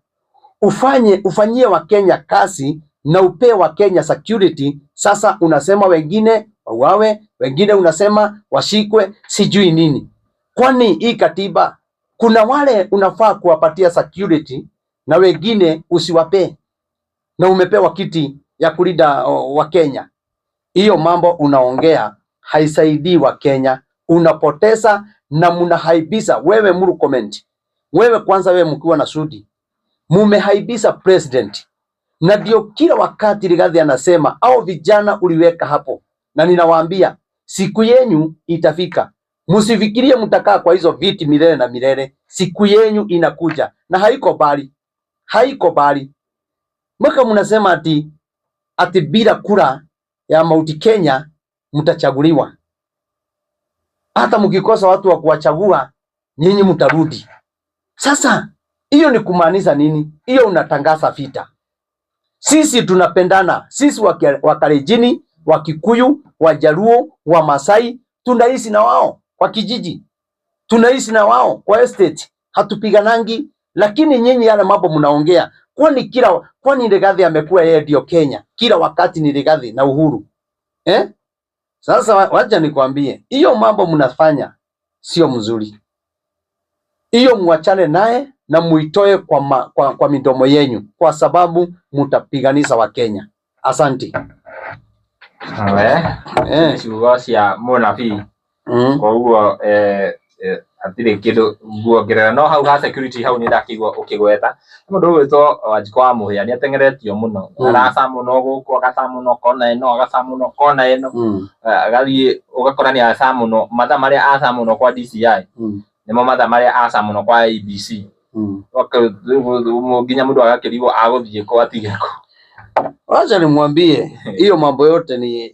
ufanyie Wakenya kazi na upee Wakenya security. Sasa unasema wengine wauawe, wengine unasema washikwe, sijui nini. Kwani hii katiba kuna wale unafaa kuwapatia security na wengine usiwape, na umepewa kiti ya kulinda Wakenya? Hiyo mambo unaongea haisaidii Wakenya, unapoteza na mnahaibisha. Wewe Murkomen, wewe kwanza, wewe mkiwa na Sudi mumehaibisha president, na ndio kila wakati Rigathi anasema au vijana uliweka hapo, na ninawaambia siku yenyu itafika. Msifikirie mtakaa kwa hizo viti milele na milele, siku yenyu inakuja na haiko bali, haiko bali. Mwaka mnasema ati bila kura ya Mount Kenya mtachaguliwa. Hata mkikosa watu wa kuwachagua nyinyi mtarudi. Sasa hiyo ni kumaanisha nini? Hiyo unatangaza vita. Sisi tunapendana, sisi Wakalenjin, Wakikuyu, Wajaluo, Wamasai tunaishi na wao kwa kijiji, tunaishi na wao kwa estate, hatupiganangi. Lakini nyinyi yale mambo mnaongea, kwani Rigathi amekuwa yeye ndio Kenya kila wakati? Ni Rigathi na Uhuru Sasa wacha nikwambie, hiyo mambo mnafanya sio mzuri. Hiyo muachane naye na muitoe kwa midomo yenyu, kwa sababu mutapiganisha Wakenya. Asanti. Ciugo cia munabii koguo atire kindu nguongerera no hau ha security hau ni ndakigwa ukigweta mundu witwo Wanjikũ wa Mũhĩa ni atengeretio muno, araca muno guku, agaca muno kona ino, agaca muno kona ino, agathie ugakora ni aca muno matha maria aca muno kwa DCI nimo matha maria aca muno kwa IEBC. Nginya mundu agakirigwo aguthie ko atige ko. Wacha nimwambie hiyo mambo yote ni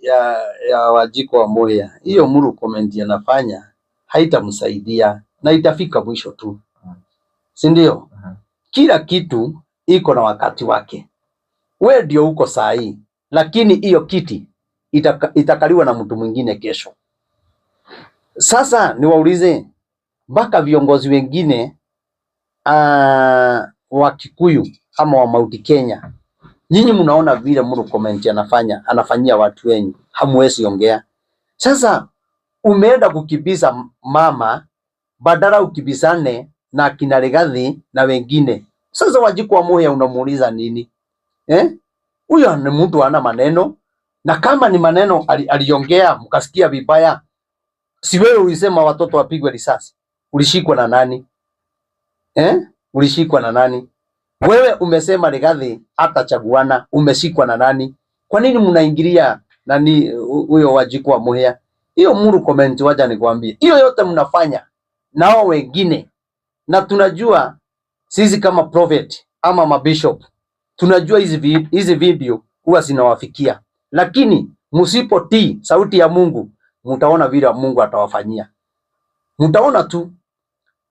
ya Wanjikũ wa Mũhĩa. Hiyo Murkomen anafanya haitamsaidia na itafika mwisho tu, si ndio? Kila kitu iko na wakati wake. Wewe ndio uko saa hii, lakini hiyo kiti itakaliwa na mtu mwingine kesho. Sasa niwaulize mpaka viongozi wengine wa Kikuyu ama wa Mount Kenya, nyinyi mnaona vile Murkomen anafanyia watu wenyu, hamwezi ongea. Sasa umeenda kukibisa mama, badala ukibisane na kina Rigathi na wengine. Sasa Wanjikũ wa Mũhĩa unamuuliza nini? Huyo ni mtu ana maneno, na kama ni maneno aliongea mkasikia vibaya, si wewe ulisema watoto wapigwe risasi? Ulishikwa na nani? Ulishikwa na nani? Wewe umesema Rigathi atachaguana, umeshikwa na nani? Kwa nini mnaingilia nani huyo Wanjikũ wa Mũhĩa? Hiyo Murkomen, wacha nikwambie, hiyo yote mnafanya nao wengine, na tunajua sisi kama prophet ama mabishop, tunajua hizi video huwa zinawafikia, lakini msipotii sauti ya Mungu, mtaona vile Mungu atawafanyia. Mtaona tu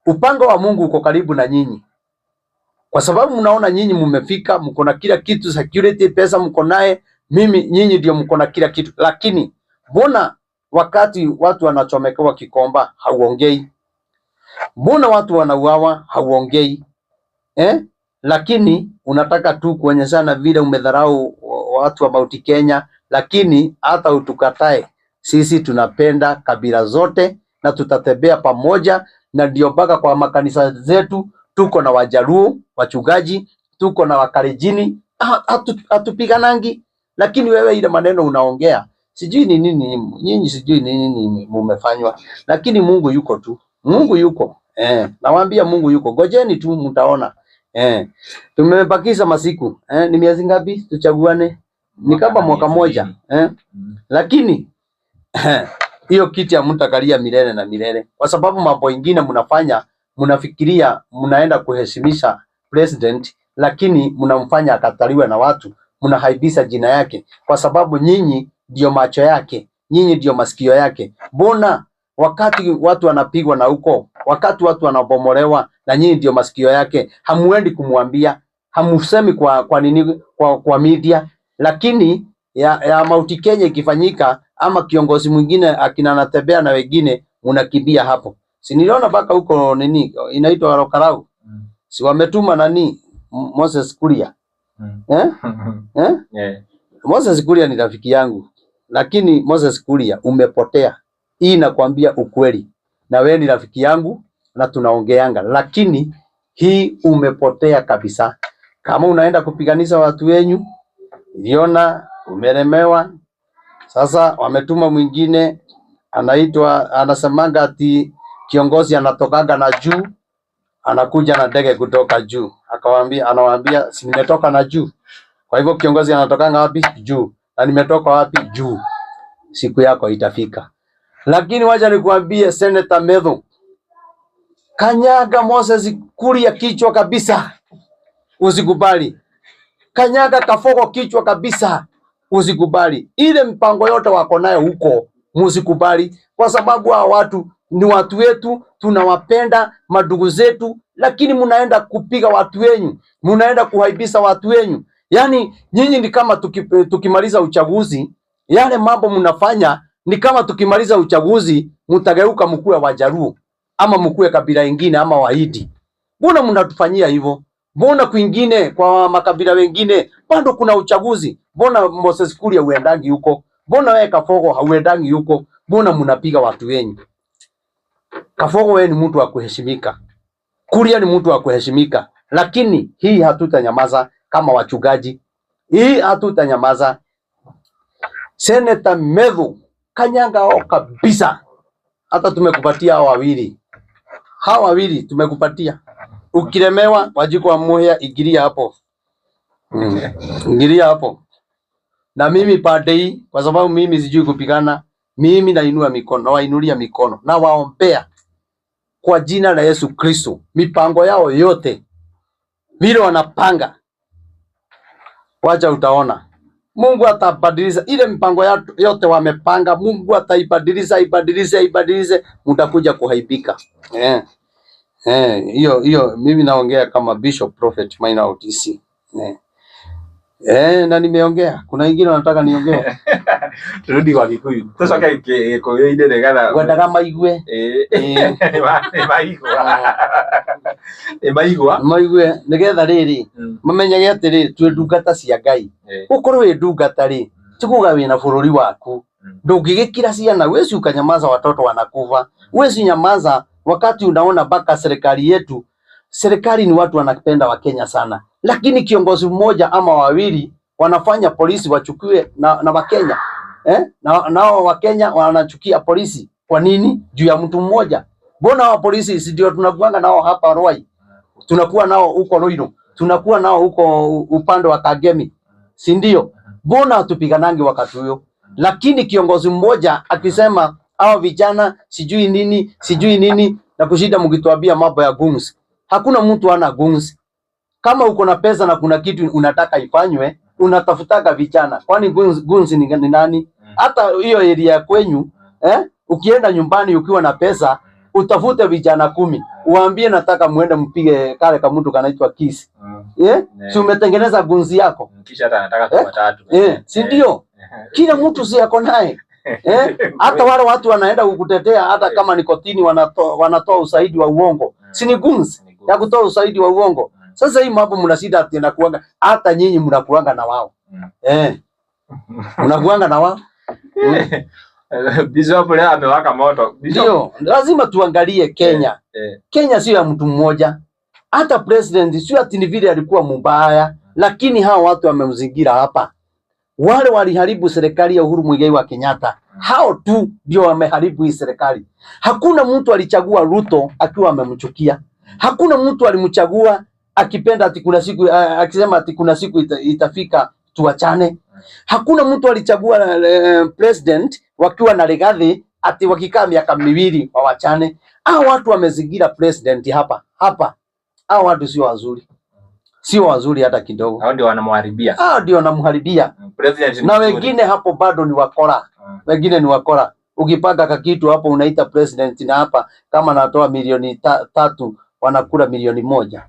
upanga wa Mungu uko karibu na nyinyi, kwa sababu mnaona nyinyi mmefika, mko na kila kitu, security, pesa mko naye, nyinyi ndio mko na kila kitu. Lakini mbona wakati watu wanachomekewa Kikomba hauongei? Mbona watu wanauawa hauongei? Lakini unataka tu kuonyeshana vile umedharau watu wa Mount Kenya. Lakini hata utukatae, sisi tunapenda kabila zote na tutatembea pamoja, na ndio mpaka kwa makanisa zetu tuko na Wajaluo wachungaji, tuko na Wakalenjin, hatupiganangi. Lakini wewe ile maneno unaongea sijui ni nini nyinyi, sijui ni nini mumefanywa, lakini Mungu yuko tu, Mungu yuko. Nawaambia Mungu yuko, ngojeni tu mtaona. Tumebakiza masiku ni miezi ngapi tuchaguane? Ni kama mwaka moja lakini hiyo kiti hamtakalia milele na milele, kwa sababu mambo ingine mnafanya, mnafikiria mnaenda kuheshimisha president, lakini mnamfanya akataliwe na watu, mnahaibisha jina yake, kwa sababu nyinyi ndio macho yake, nyinyi ndio masikio yake. Mbona wakati watu wanapigwa na huko, wakati watu wanabomolewa, na nyinyi ndio masikio yake, hamuendi kumwambia, hamusemi kwa nini kwa media? Lakini ya Mount Kenya ikifanyika, ama kiongozi mwingine akina anatembea na wengine, unakimbia hapo. Si niliona mpaka huko nini inaitwa Rokarau, si wametuma nani Moses Kuria? Moses Kuria ni rafiki yangu, lakini Moses Kuria umepotea. Hii nakwambia ukweli, na wewe ni rafiki yangu na tunaongeanga, lakini hii umepotea kabisa. Kama unaenda kupiganisha watu wenyu, niliona umelemewa. Sasa wametuma mwingine anaitwa, anasemanga ati kiongozi anatokaga na juu, anakuja na ndege kutoka juu, anawaambia si nimetoka na juu. Kwa hivyo kiongozi anatokanga wapi? Juu. Na nimetoka wapi? Juu. Siku yako itafika. Lakini wacha nikuambie, Senator Medho, kanyaga Moses Kuria kichwa kabisa, usikubali. Kanyaga Kafogo kichwa kabisa, usikubali. Ile mpango yote wako nayo huko, musikubali, kwa sababu hao watu ni watu wetu, tunawapenda, madugu zetu, lakini mnaenda kupiga watu wenyu, mnaenda kuhaibisha watu wenyu. Yani nyinyi ni kama tukimaliza uchaguzi, yale mambo mnafanya ni kama tukimaliza uchaguzi mtageuka mkue Wajaluo ama mkue kabila ingine ama Wahindi. Mbona mnatufanyia hivyo? Mbona kwingine kwa makabila wengine bado kuna uchaguzi? Mbona Moses Kuria uendangi huko? Mbona wewe Kafogo hauendangi huko? Mbona mnapiga watu wenyu? Kafogo wewe ni mtu wa kuheshimika, Kuria ni mtu wa kuheshimika, lakini hii hatutanyamaza kama wachungaji. Hii hatutanyamaza. Senator Medho, kanyanga hao kabisa. Hata tumekupatia hao wawili. Hao wawili tumekupatia. Ukilemewa Wajiko wa Muhia, igiria hapo. Igiria hapo. Na mimi pande hii, kwa sababu mimi sijui kupigana, mimi nainua mikono, na wainulia mikono, na waombea kwa jina la Yesu Kristo. Mipango yao yote vile wanapanga, wacha utaona Mungu atabadilisha ile mipango yote wamepanga. Mungu ataibadilisha, mtakuja kuhaibika. Hiyo mimi naongea kama Bishop Prophet Maina OTC. Na nimeongea. Kuna wengine wanataka niongee. Turudi kwa Kikuyu. Tusoke Kikuyu inde negana. Wenda kama igwe. Maigwe nigetha riri mamenyage atiri twi ndungata cia Ngai. Ukorwo wi ndungata ri tikuga wina bururi waku, ndungigikira ciana wezi ukanyamaza, watoto wanakufa. Wezi nyamaza wakati unaona mpaka serikali yetu, serikali ni watu wanapenda Wakenya sana, lakini kiongozi mmoja ama wawili wanafanya polisi wachukue na Wakenya nao Wakenya wanachukia polisi. Kwa nini? Juu ya mtu mmoja. Mbona wa polisi si ndio tunakuanga nao hapa Ruai, tunakuwa nao huko Ruiru, tunakuwa nao huko upande wa Kagemi, si ndio? Mbona tupiganangi wakati huo? Lakini kiongozi mmoja akisema hao vijana sijui nini na kushida, mkituambia mambo ya guns. Hakuna mtu ana guns. Kama uko na pesa na kuna kitu unataka ifanywe, unatafutaga vijana. Kwani gunzi ni nani? Hata hiyo area kwenyu ukienda nyumbani ukiwa na pesa utafute vijana 10 uambie nataka muende mpige kale kama mtu kanaitwa Kiss. Si umetengeneza gunzi yako? Kisha hata anataka kwa 3. Si ndio? Kila mtu si yako naye. Hata wale watu wanaenda kukutetea hata kama ni kotini wanatoa usaidi wa uongo. Si ni gunzi ya kutoa usaidi wa uongo? Sasa hii mambo mnashinda tena kuanga hata nyinyi mnakuanga na wao. Mnakuanga na wao. Bishop leo amewaka moto. Ndio, lazima tuangalie Kenya. Kenya sio ya mtu mmoja. Hata president sio ati ni vile alikuwa mbaya, lakini hao watu wamemzingira hapa. Wale waliharibu serikali ya Uhuru Muigai wa Kenyatta. Hao tu ndio wameharibu hii serikali. Hakuna mtu alichagua Ruto akiwa amemchukia. Hakuna mtu alimchagua akipenda ati kuna siku akisema ati kuna siku itafika tuachane. Hakuna mtu alichagua president wakiwa na Rigathi ati wakikaa miaka 2 wawachane. Hao watu wamezingira president hapa. Hao watu sio wazuri. Sio wazuri hata kidogo. Hao ndio wanamharibia. Hao ndio wanamharibia. President na wengine hapo bado ni wakora. Wengine ni wakora. Ukipanga kakitu hapo unaita president na hapa kama natoa milioni 3 wanakula milioni 1.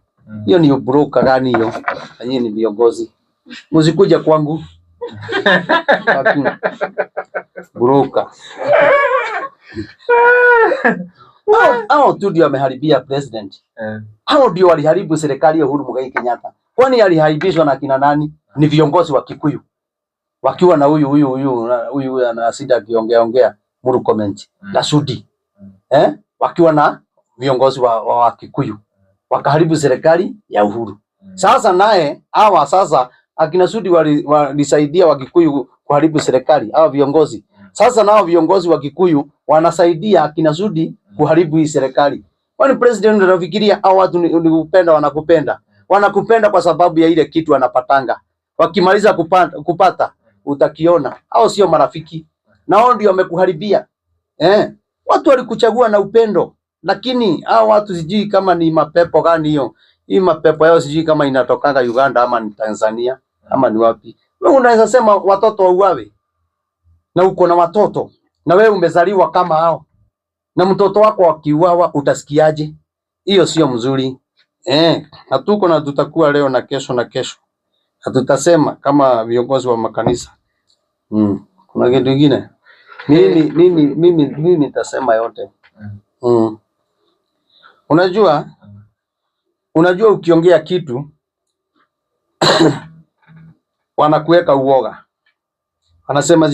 Hiyo ni broker gani hiyo? Nyinyi ni viongozi. Msikuja kwangu. Broker. Hao tu ndio wameharibia president. Hao ndio waliharibu serikali ya Uhuru Muigai Kenyatta. Kwani aliharibishwa na kina nani? Ni viongozi wa Kikuyu. Wakiwa na huyu ana asida akiongea Muru comment na Sudi. Wakiwa na viongozi wa Kikuyu. Wakaharibu serikali ya Uhuru. Sasa naye hawa sasa akina Sudi walisaidia wa Kikuyu kuharibu serikali hawa viongozi. Sasa nao viongozi wa Kikuyu wanasaidia akina Sudi kuharibu hii serikali. Kwani president anafikiria hao watu ni kupenda wanakupenda. Wanakupenda kwa sababu ya ile kitu wanapatanga. Wakimaliza kupata utakiona. Hao sio marafiki. Na hao ndio wamekuharibia. Watu walikuchagua na upendo. Lakini hao watu sijui kama ni mapepo gani hiyo. Hii mapepo yao sijui kama inatokanga Uganda ama ni Tanzania ama ni wapi. Wewe unaweza sema watoto wauawe. Na uko na watoto. Na wewe umezaliwa kama hao. Na mtoto wako akiuawa utasikiaje? Hiyo sio mzuri. Hatuko na tutakuwa leo na kesho na kesho. Hatutasema kama viongozi wa makanisa. Kuna kitu kingine. Mimi nitasema yote. Unajua ukiongea kitu wanakuweka uoga. Anasema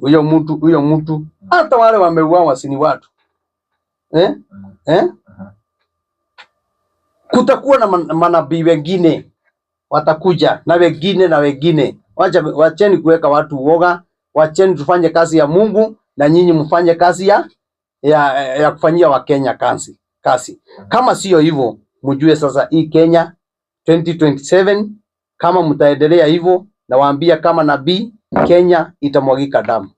huyo mtu hata wale wameuawa si ni watu. Kutakuwa na manabii wengine watakuja na wengine. Wacheni kuweka watu uoga, wacheni tufanye kazi ya Mungu na nyinyi mfanye kazi ya kufanyia Wakenya kazi. Kama sio hivyo, mjue sasa hii Kenya 2027 kama mtaendelea hivyo, na waambia kama nabii, Kenya itamwagika damu.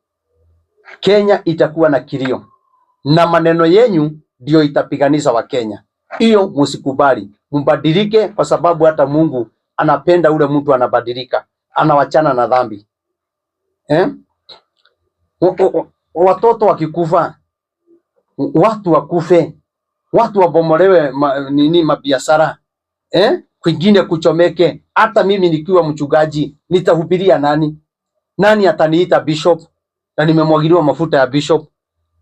Kenya itakuwa na kilio. Na maneno yenyu ndio itapiganisha Wakenya. Hiyo msikubali. Mbadilike kwa sababu hata Mungu anapenda ule mtu anabadilika. Anawachana na dhambi. Watoto wakikufa, watu wakufe, watu wabomolewe mabiashara, kwingine kuchomeke. Hata mimi nikiwa mchungaji nitahubiria nani? Nani ataniita bishop? Na nimemwagiliwa mafuta ya bishop.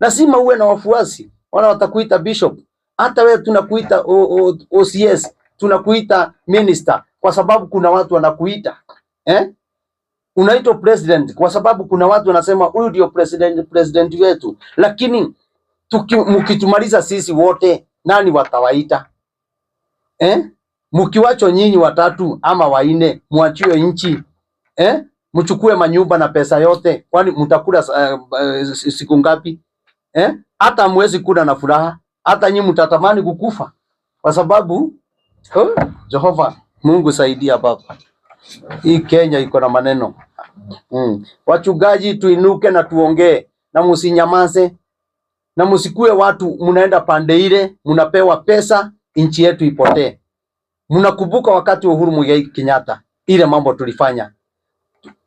Lazima uwe na wafuasi wana watakuita bishop. Hata wewe tunakuita OCS, tunakuita minister kwa sababu kuna watu wanakuita. Unaitwa president kwa sababu kuna watu wanasema huyu ndio president wetu. Lakini mkitumaliza sisi wote, nani watawaita? Mkiwacho nyinyi 3 ama 4 muachiwe nchi. Mchukue manyumba na pesa yote, kwani mtakula siku ngapi? Hata mwezi kula na furaha, hata nyinyi mtatamani kukufa kwa sababu Jehova Mungu saidia baba. Hii Kenya iko na maneno. Wachungaji tuinuke na tuongee na msinyamaze na msikue watu mnaenda pande ile mnapewa pesa nchi yetu ipotee. Mnakumbuka wakati wa Uhuru Muigai Kenyatta ile mambo tulifanya.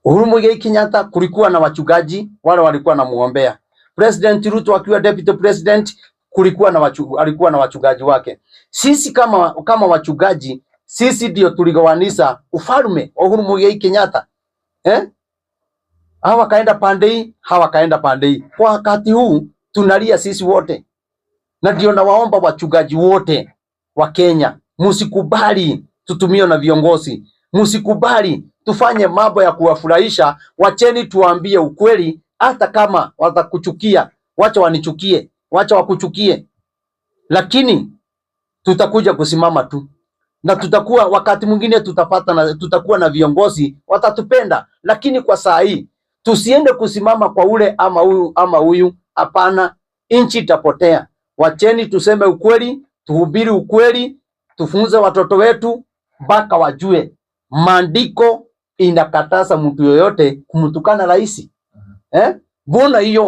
Uhuru Muigai Kenyatta kulikuwa na wachungaji wale walikuwa na muombea. President Ruto akiwa deputy president kulikuwa na alikuwa na wachungaji wake. Sisi kama wachungaji, sisi ndio tuligawanisha ufalme wa Uhuru Muigai Kenyatta. Hawa kaenda pande hii, hawa kaenda pande hii. Kwa wakati huu tunalia sisi wote. Na ndio nawaomba wachungaji wote wa Kenya, msikubali tutumio na viongozi. Msikubali tufanye mambo ya kuwafurahisha. Wacheni tuambie ukweli, hata kama watakuchukia, wacha wanichukie, wacha wakuchukie. Lakini tutakuja kusimama tu. Na tutakuwa wakati mwingine tutakuwa na viongozi watatupenda, lakini kwa saa hii tusiende kusimama kwa ule ama huyu. Hapana, nchi itapotea. Wacheni tuseme ukweli, tuhubiri ukweli, tufunze watoto wetu mpaka wajue maandiko inakataza mtu yoyote kumtukana rais. Mbona hiyo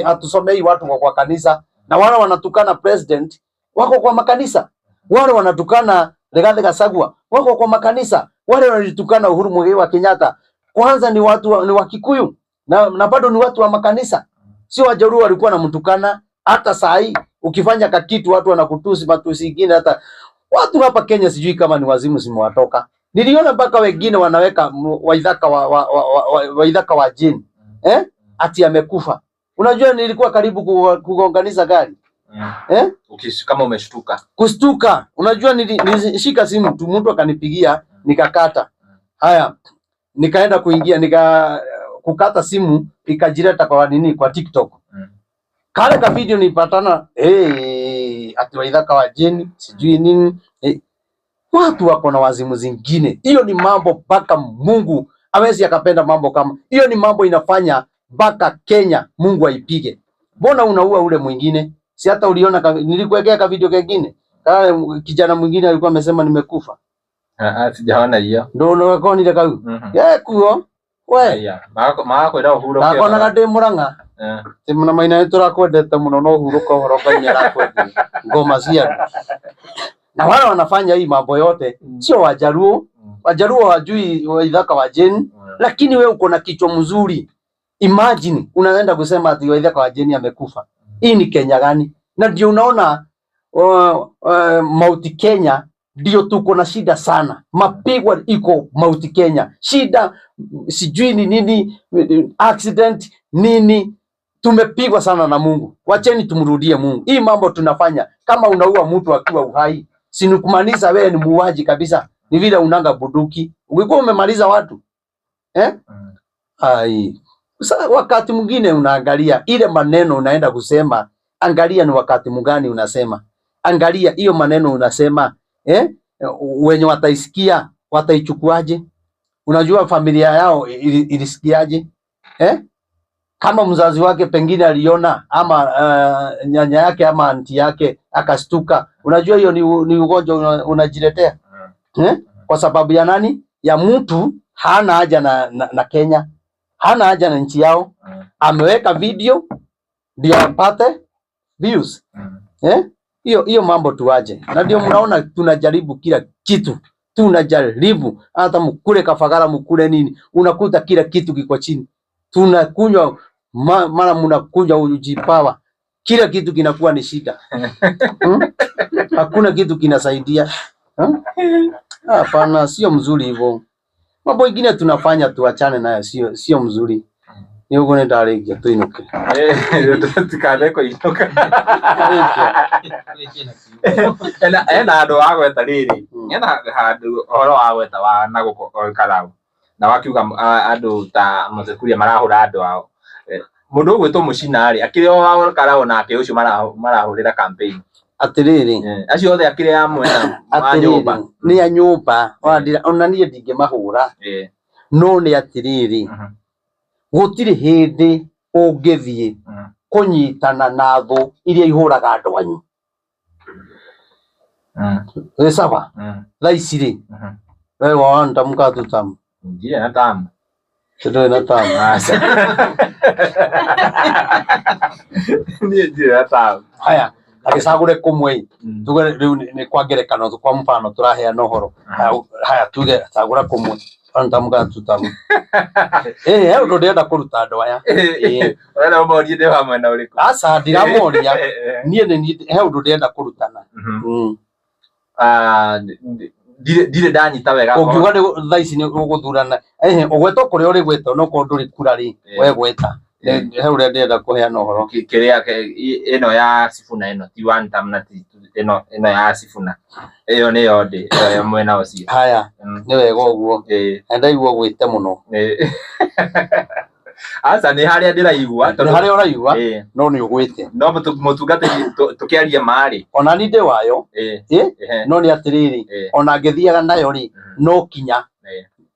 hatusomei watu kwa kanisa? Na wale wanatukana president wako kwa makanisa, wale wanatukana Rigathi Gachagua wako kwa makanisa, wale wanatukana Uhuru Muigai Kenyatta kwanza ni watu ni Wakikuyu na bado ni watu wa makanisa, sio Wajaluo walikuwa wanamtukana. Hata saa hii ukifanya kakitu watu wanakutusi matusi ingine. Hata watu hapa Kenya sijui kama ni wazimu simewatoka. Niliona mpaka wengine wanaweka Waithaka wa jini ati amekufa. Unajua nilikuwa karibu kugonganisha gari. Kama umeshtuka. Kustuka. Unajua nilishika simu tu, mtu akanipigia nikakata. Haya, nikaenda kuingia kukata simu ikajireta kwa TikTok. Kale ka video nilipatana ati Waithaka wa jini sijui nini. Watu wako na wazimu zingine. Hiyo ni mambo mpaka Mungu hawezi akapenda mambo kama hiyo. Ni mambo inafanya mpaka Kenya Mungu aipige. Mbona unaua ule mwingine? Si hata uliona nilikuwekea ka video kingine. Kijana mwingine alikuwa amesema nimekufa. Sijaona hiyo. Ndio kwa nile kau. Kuo. We. Maako ira Uhuru Kenyatta. Akona gade Murang'a. Timuna maina yetu rakwendete muno no Uhuru kohoroka nyara kwenda. Ngoma cia. Na wale wanafanya hii mambo yote sio Wajaluo. Wajaluo wajui Waithaka wa jeni, lakini wewe uko na kichwa mzuri. Imagine unaenda kusema ati Waithaka wa jeni amekufa. Hii ni Kenya gani? Na ndio unaona Mount Kenya ndio tuko na shida sana. Mapigwa iko Mount Kenya. Shida sijui ni nini, accident nini, tumepigwa sana na Mungu. Wacheni tumrudie Mungu. Hii mambo tunafanya kama unaua mtu akiwa uhai, si kumaanisha wewe ni muuaji kabisa. Ni vile unanga bunduki. Ukikuwa umemaliza watu. Sasa wakati mwingine unaangalia ile maneno unaenda kusema, angalia ni wakati mgani unasema. Angalia hiyo maneno unasema, wenye wataisikia wataichukuaje? Unajua familia yao ilisikiaje? Kama mzazi wake pengine aliona ama nyanya yake ama anti yake akastuka. Unajua hiyo ni ugonjwa unajiletea. Kwa sababu ya nani? Ya mtu hana haja na Kenya. Hana haja na nchi yao. Ameweka video ndio apate views. Hiyo mambo tuaje. Na ndio mnaona tunajaribu kila kitu. Tunajaribu hata mkule kafagara mkule nini, unakuta kila kitu kiko chini. Tunakunywa mara mnakunywa ujipawa, kila kitu kinakuwa ni shida. Hakuna kitu kinasaidia. Hapana, sio mzuri hivyo. Mambo mengine tunafanya tuachane nayo, sio mzuri. Ni uko nenda rege tuinuke. Tukale ko itoka. Ena ando agweta riri. Nyana handu horo agweta wa naguko karau. Na wakiuga andu ta Muzekuria marahura andu ao. Mundu gwitwo Mucinari akire wa karau nake ucio marahurira campaign. Atiriri. Acio othe akire ya mwena wa nyumba. Ni ya nyumba. Ona nie ndinge mahura. No ni atiriri. Gutiri hindi ungithie kunyitana na thu iria ihuraga andu anyu. Sawa. Laisiri. Wewe waanda mkatu tamu. Ndiye na tamu. Ndio na tamu. Ndiye na tamu. Haya, agisagure kumwe. Tuge ni kwa ngerekano kwa mfano turahea nohoro. Haya tuge sagura kumwe. antamuka tutamu he undu ndenda kuruta andu aya wala umorie ndi hamwe na uriku asa ndiramoria nie ni he undu ndenda kurutana dire ndanyita wega ungiuga ni thaa ici ni uguthurana ugweta kuria uri gweta no ko nduri kura ri we gweta he uria ndenda kuheana uhoro kiria ino ya Sifuna ino ti one time na ti ino ya Sifuna iyo ni yode iyo mwena ucio haya ni wega uguo ndaigua gwite muno asa ni haria ndiraigua tondu haria uraigua no ni ugwite no mutungate tukiaria mari ona ni ndi wayo no ni atiriri ona ngithiaga nayo ri no kinya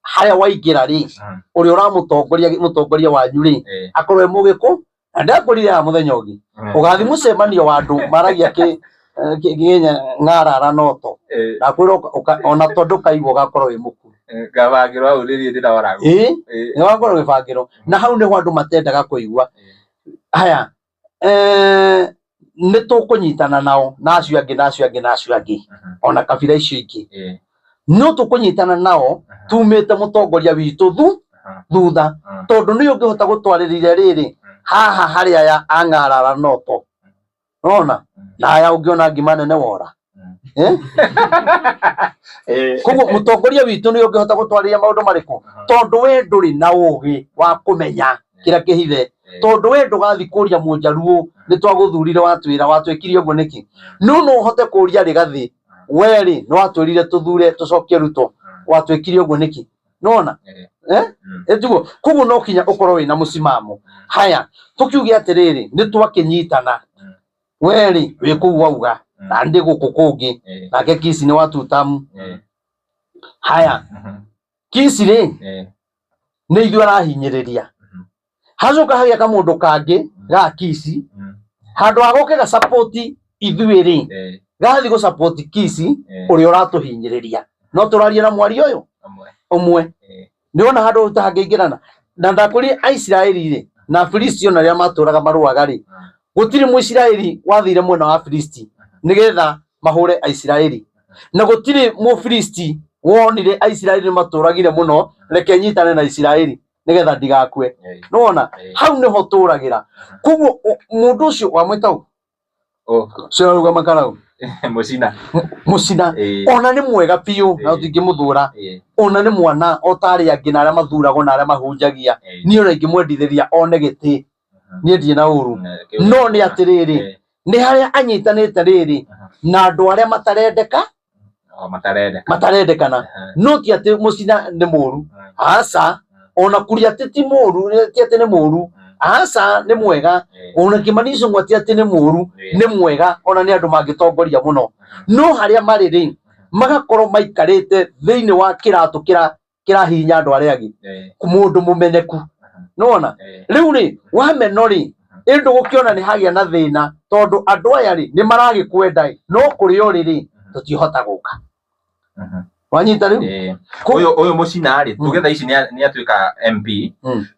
haria waingira ri uri mutongoria wanyu ri akorwe mugiku ndakurira muthenya ungi ugathi mucemanio wa andu maragia kinya ngarara noto nakwira ona tondu kaigwo gakorwo wi muku gabagirwa uriri ndira waragu ni wakorwo gibagirwo na hau ni andu matendaga kuigua haya ni tukunyitana nao nacio angi ona kabira icio ingi no tukunyitana nao tumite mutongoria witu thutha tondu ni ungihota gutwaririre riri haha haria ya angarara noto ona na aya ungiona ngima nene wora koguo mutongoria witu ni ungihota gutwariria maundu mariku tondu we nduri na ugi wa kumenya kira kihithe tondu we ndugathi kuria munjaruo ni twaguthurire watwira watwikirie uguo niki no uhote kuria rigathi weri no watwirire tuthure tucokie ruto watwikirie uguo niki nona etugo koguo no kinya ukorwo wina musimamo haya tukiuge atiriri ni twakinyitana weri wi kuu wauga na ndi guku kungi nake Kisi ni watu tamu haya Kisi ri ni ithu arahinyiriria hacoka hagia kamundu kangi ga Kisi handu agoke ga support ithuiri gathi go support Kisi uri uratuhinyiriria no turaria na mwari uyu umwe ndiona handu utangingirana na ndakuri Aisiraeli ri na Filisti ona ria maturaga maruaga ri gutiri Muisiraeli wathire mwena wa Filisti nigetha mahure Aisiraeli na gutiri mu Filisti wonire Aisiraeli maturagire muno reke nyitane na Isiraeli nigetha ndigakue nona hau niho turagira kuguo mundu ucio wa mwetau ciaruga makarau mucina ona ni mwega piu na utingimuthura ona ni mwana otari angi na aria mathuragwo na aria mahunjagia ni ora ingimwendithiria one giti ni ndie na uru no ni atiriri ni haria anyitanite riri na andu aria matarendekana no ti ati mucina ni muru asa ona kuria ti muru ti ati ni muru asa ni mwega ona Kimaniso ngwati ati ni muru ni mwega ona ni andu mangitongoria muno no haria mari ri magakorwo maikarite thiini wa kiratu kira hinya andu aria angi kumundu mumeneku nona riu ri wameno ri indu gukiona ni hagia na thina tondu andu aya ri ni maragikwenda no kuri uri ri tutihota guka wanyita riu uyu mucina ri tugetha ici ni atuika MP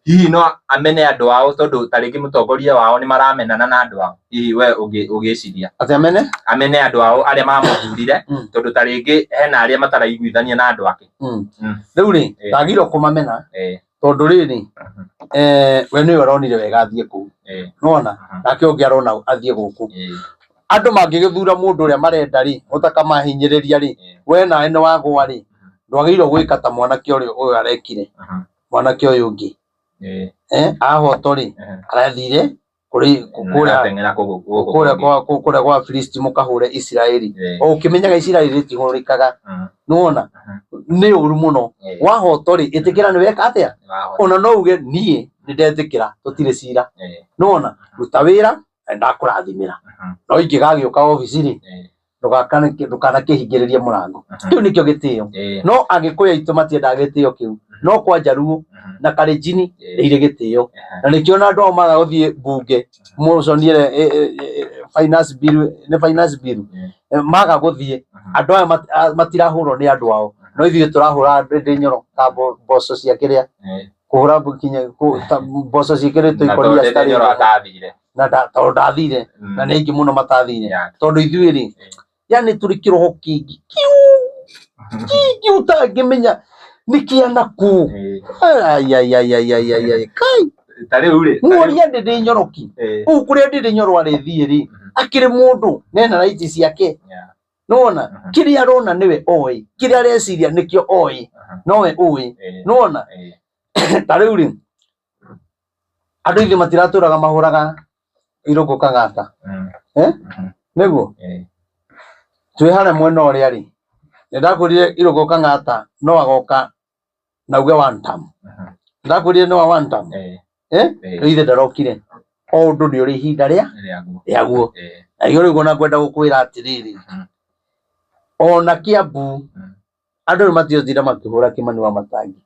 hihi no amene andu ao tondu taringi mutongoria wao ni maramenana na andu ao hihi we ugiciria ati amene andu ao aria mamuthurire tondu taringi hena aria mataraiguithania na andu ake riu ri tagiro kumamena tondu riri we ni uronire wega athie ku nona nake ungi arona athie guku andu mangigithura mundu uria marenda ri utakamahinyiriria ri we na ene wagwa ri ndwagirwo gwika ta mwanake uyu arekire mwanake uyu ungi ahoto ri arathire kuria kwa Filisti mukahure Isiraeli ukimenyaga Isiraeli tihurikaga nuona ni uru muno wahoto ri itikira ni weka atia ona no uge nie ni ndetikira tutire cira nuona ruta wira ndakurathimira no ingigagiuka ofici ri ndukana kihingiriria murango kiu nikio gitio no agikuya itu matienda gitio kiu no kwa Jaruo na Kalenjini ire gitio na nikio na andu maga guthie bunge muconiere finance bill maga guthie andu aya matirahurwo ni andu ao no ithuĩ turahura ndi nyoro ta mboco cia kiria kuhura bukinya mboco cikiritwo ikoria stari nyoro atathire na tondu ndathire na ni ingi muno matathire tondu ithuĩ ri yani turi kiroho kingi utangimenya nikiana ku ay kai tari uri muria ndinde nyoroki ukuria ndinde nyoro arithie ri akiri mundu nena raiti ciake nona kiria arona niwe oi kiria areciria nikio oi nowe oi nona tari uri andu ithe matiraturaga mahuraga irungu kangata niguo twi hare mwena uria ri ndakurire irungu kangata no agoka nauge one time ndakurire no one time ithe ndarokire o undu ni uri ihinda riaguo ayo rigo na kwenda gukwira atiriri ona Kiambu andu ni matiothire makihura Kimani Wamatangi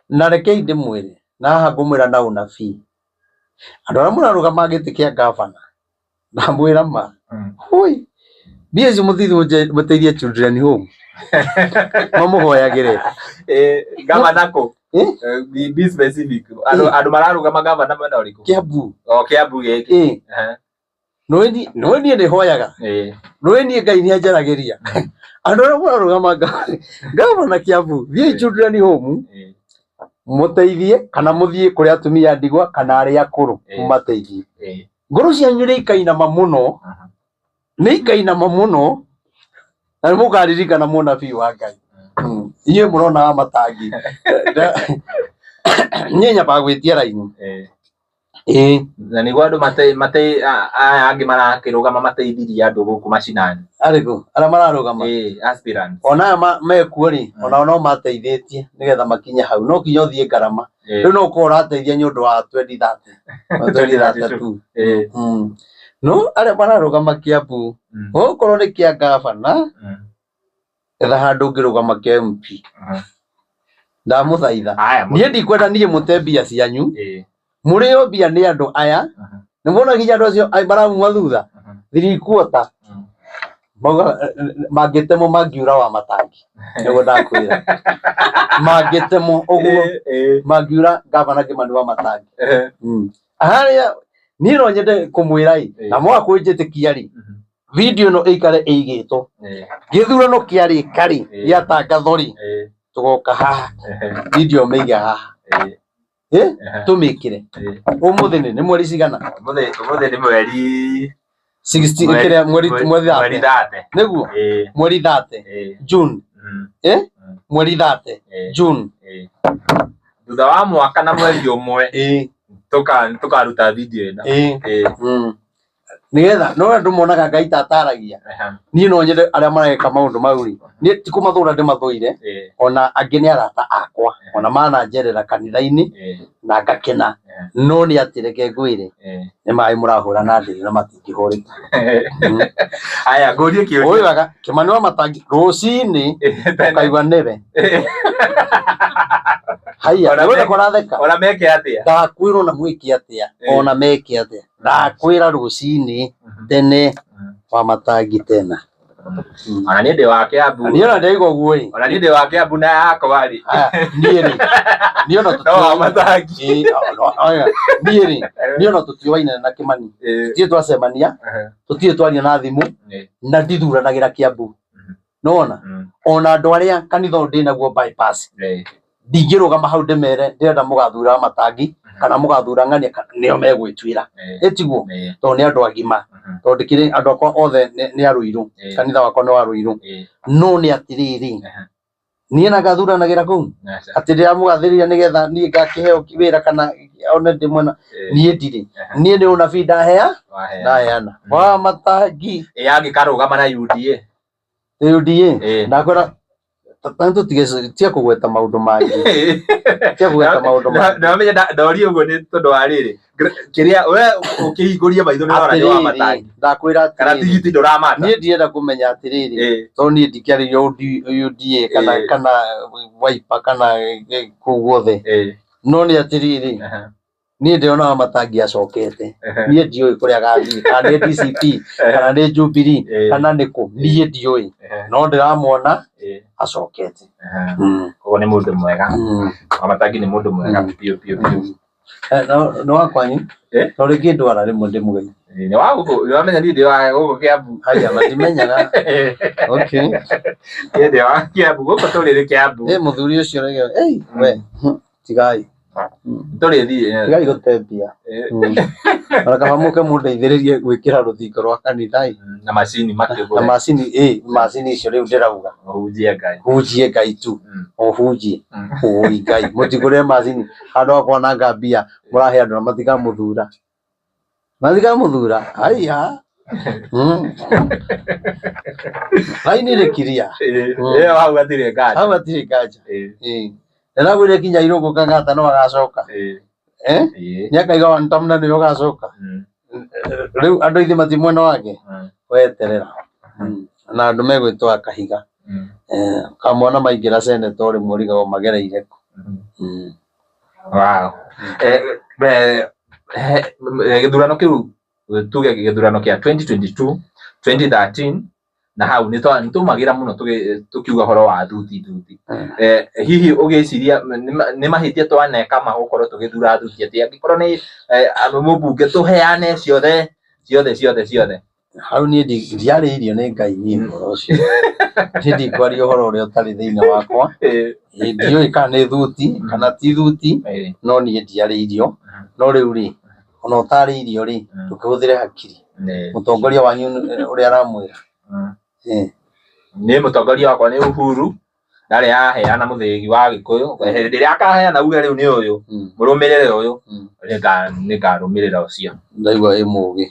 na reke ndimwire na haha ngumwira na unabii andu aria murarugama giti kia gavana ndamwira ma hoi biezi muthithi muteithie children home mamuhoyagire gavana ko be specific andu mararugama gavana mwena uriku Kiambu Kiambu giki no ni hoyaga no ni Ngai ni ajaragiria andu aria murarugama gavana Kiambu thie children home muteithie kana muthie kuri atumia ndigwa kana ari akuru mumateithie ngoro cianyu ni ikainama muno ni ikainama muno na mukaririkana munabii wa Ngai iye murona Wamatangi nyenya ba gwitia raini na ni gwandu mate angi marakirugama mateithirie andu guku macinani arigo ara mararugama aspirant ona mekuo ri ona no mateithĩtie nigetha makinye hau no kinyo thie ngarama riu no ukora teithia nyundu wa 2030 tu no ara mararugama Kiambu okorwo ni kia gavana etha handu ngirugama kia MP ndamuthaitha nie ndikwenda nie mute mbia cianyu murio mbia ni andu aya ni mona ginya andu acio maramuma thutha 3/4 magitemo mangiura Wamatangi nigo ndakwira magitemo uguo mangiura gavana Kimani Wamatangi haria ni no nyende kumwira na mwa kujitikia ri video no ikare eigito githurano kiari kari ya tangathori tugoka haha video meiga haha tumikire umuthi ni mweri cigana umuthi ni mweri 16 kire mweri 30 niguo mweri 30 June mweri 30 June thutha wa mwaka na mweri umwe tukaruta video ina nigetha no andu monaga Ngai tataragia ni no nyende aria mareka maundu mau ri ni tikumathura ndimathuire ona angi ni arata akwa ona mana njerera kanitha-ini na ngakena no ni atireke ngwire ni mai murahura na ndiri na matingihurika aya ngorie kiyo oyo waga Kimani Wamatangi rucini ukaigwa niwe haya wewe kora theka ona meke atia ndakwirwo na mwiki atia ona meke atia ndakwira rucini tene Wamatangi tena ona ni ndi wa Kiambu ni ona ndaigo guoi ona ni ndi wa Kiambu na yakwa ri ni ona tutu Wamatangi ni ona tutioine na Kimani tie twacemania tutie twaria na thimu na ndithuranagira Kiambu nona ona andu aria kanitha ndinaguo bypass ndingirugama hau ndemere ndirenda mugathura Wamatangi kana mugathura Ng'ania nio megwitwira etiguo to ni andu agima to ndikire andu akwa othe ni aruiru kanitha wakwa no aruiru no ni atiriri nie na gathuranagira kuu atira mugathiria nigetha nie ngakiheo wira kana one ndimwena nie ndiri nie ni unabii ndaheana Wamatangi yangi karugama na UDA ndakwira tanto tia kugweta maundu mangi tia kugweta maundu mangi na menya ndori ugo ni tondu wa riri kiria we ukihinguria maitho ni ora wa Wamatangi ndakwira kana tigiti nduramata nie ndienda kumenya atiriri to nie ndikiari UDA kana Wiper kana kuguothe no ni atiriri nie ndiona Wamatangi acokete nie ndioi kuria gathi kana ni DCP kana ni Jubilee kana niku nie ndioi no ndiramwona acokete ugo ni mundu mwega Wamatangi ni mundu mwega pio no wakwanyu no rĩngĩ ndwara rĩmwe ndĩ mũgeni nĩ wamenya niĩ ndĩ wa gũkũ Kĩambu haya matimenyaga okay niĩ ndĩ wa Kĩambu gũkũ tũrĩ Kĩambu mũthuri ũcio rĩgĩ we tigai tũrĩ thiĩ tigai gũtembia ona kaba mũke mũndeithĩrĩrie gwĩkĩra rũthingo rwa kanitha na macini makĩgũre na macini icio rĩu ndĩrauga hunjie Ngai tu hunjie oi Ngai mũtigũre macini handũ ha kwananga mbia mũrahe andũ na matikamũthura haya laini rĩkiria hau hatirĩ nganja ndĩragwĩre kinya irũngũ kang'ata no agacoka nĩakaiga wantamna nĩwe ũgacoka rĩu andũ aithe mati mwena wake weterera na andũ megwĩtwo akahiga kamwana maingĩra seneta rĩmwe ũrigagwo magereire kũ gĩthurano kĩu tuge gĩthurano kĩa 2022 2013 na hau nĩtũmagĩra mũno tũkiuga horo wa thuti hihi ũgĩciria nĩ mahĩtia twaneka magũkorwo tũgĩthura thuti atĩ angĩkorwo nĩ mũmbunge tũheane ciothe hau niĩ ndiarĩirio nĩ Ngai niĩ ũhoro ũcio ndikwaria ũhoro ũrĩa ũtarĩ thĩinĩ wakwa ndiũĩ kana nĩ thuti kana ti thuti no niĩ ndiarĩirio no rĩu rĩ ona ũtarĩirio rĩ tũkĩhũthĩre hakiri mũtongoria wanyu ũrĩa aramwĩra nĩ mũtongoria wakwa nĩ Uhuru ndarĩ aheana mũthĩgi wa Gĩkũyũ hĩndĩ ĩrĩa akaheana uge rĩu nĩ ũyũ mũrũmĩrĩre ũyũ nĩngarũmĩrĩra ũcio ndaigua ĩ mũũgĩ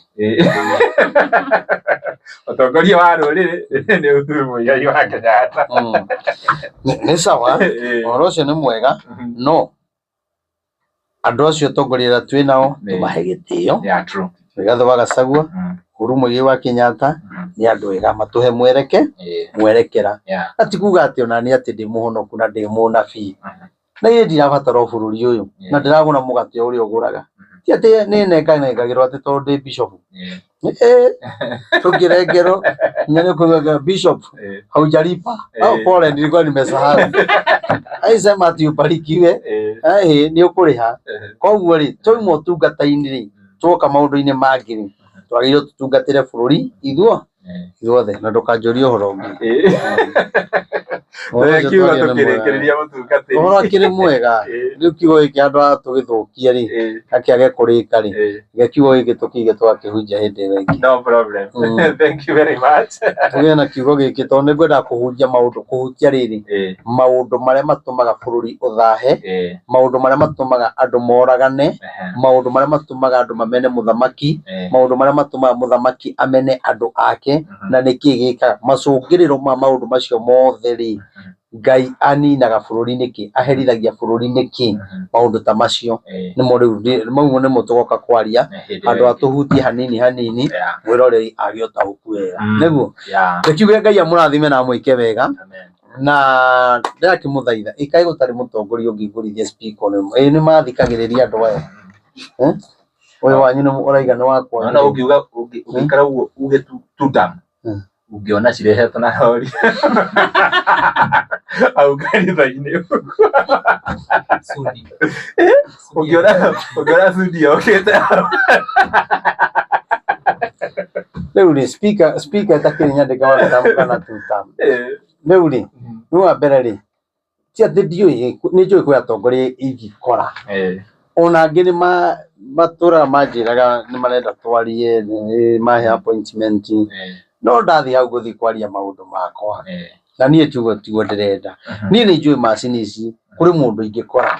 mũtongoria wa rũrĩrĩ nĩ Uhuru Mũigai wa Kenyatta nĩ sawa ũhoro ũcio nĩ mwega no andũ acio atongoria twĩ nao tũmahe gĩtĩo Rigathĩ wa Gachagua Uhuru Mũigai wa Kenyatta nĩ andũ ega matũhe mwerekera atikuga atĩ ona nĩ atĩ ndĩ mũhonoku na ndĩ mũnabii na niĩ ndirabatara bũrũri ũyũ na ndĩragũra mũgate ũrĩa ũgũraga ti atĩ nĩ nenganengagĩrwo atĩ tondũ ndĩ bishop tũkĩrengerwo nginya nĩ kũigaga bishop haujalipa au pole nilikuwa nimesahau aisema ati ubarikiwe nĩ ũkũrĩha koguo rĩ twauma ũtungata-inĩ rĩ twoka maũndũ-inĩ mangĩ rĩ twagĩrĩirwo tũtungatĩre bũrũri ithuothe na ndũkanjũrie ũhoro ũngĩ ũhoro akĩrĩ mwega rĩu kiugo gĩkĩ andũ a tũgĩthũkia rĩ akĩage kũrĩka rĩ kiugo gĩkĩ tũkĩige twakĩhunjia hĩndĩ ĩyo ĩngĩ no problem thank you very much tũgĩe na kiugo gĩkĩ tondũ nĩngwenda kũhunjia kũhutia rĩrĩ maũndũ marĩa matũmaga bũrũri ũthahe maũndũ marĩa matũmaga andũ moragane maũndũ marĩa matũmaga andũ mamene mũthamaki maũndũ marĩa matũmaga mũthamaki amene andũ ake na nĩkĩ gĩkaga macũngĩrĩro ma maũndũ macio mothe rĩ Ngai aninaga bũrũri nĩkĩ aherithagia bũrũri nĩkĩ maũndũ ta macio nĩmo rĩu mau nĩmo tũgoka kwaria andũ atũhutie hanini mwĩroreri agĩe ũtaũku wega nĩguo kiuge Ngai amũrathime na amwĩke wega na ndĩrakĩmũthaitha ikaĩ gũtarĩ mũtongoria ũngĩngũrithia speaker nĩ mathikagĩrĩria andũ aya ũyũ wanyu nĩ ũraiga nĩ wakwa na ũngĩikara ũguo uge tutam ungiona cirehetwo na rori au kanitha-inĩ ungiona sudi yokĩte rĩu rĩ speaker itakĩrĩ nyandĩka wanatamka na tutam rĩu rĩ nĩ wa mbere rĩ ti atĩ ndiũĩ nĩ njũĩ kwĩ atongoria ingĩkora ona angĩ nĩ matũraga manjĩraga nĩ marenda twarie mahe appointment no ndathi hau gũthiĩ kwaria maũndũ makwa na niĩ tiguo ndĩrenda niĩ nĩ njũĩ macini ici kũrĩ mũndũ ingĩkora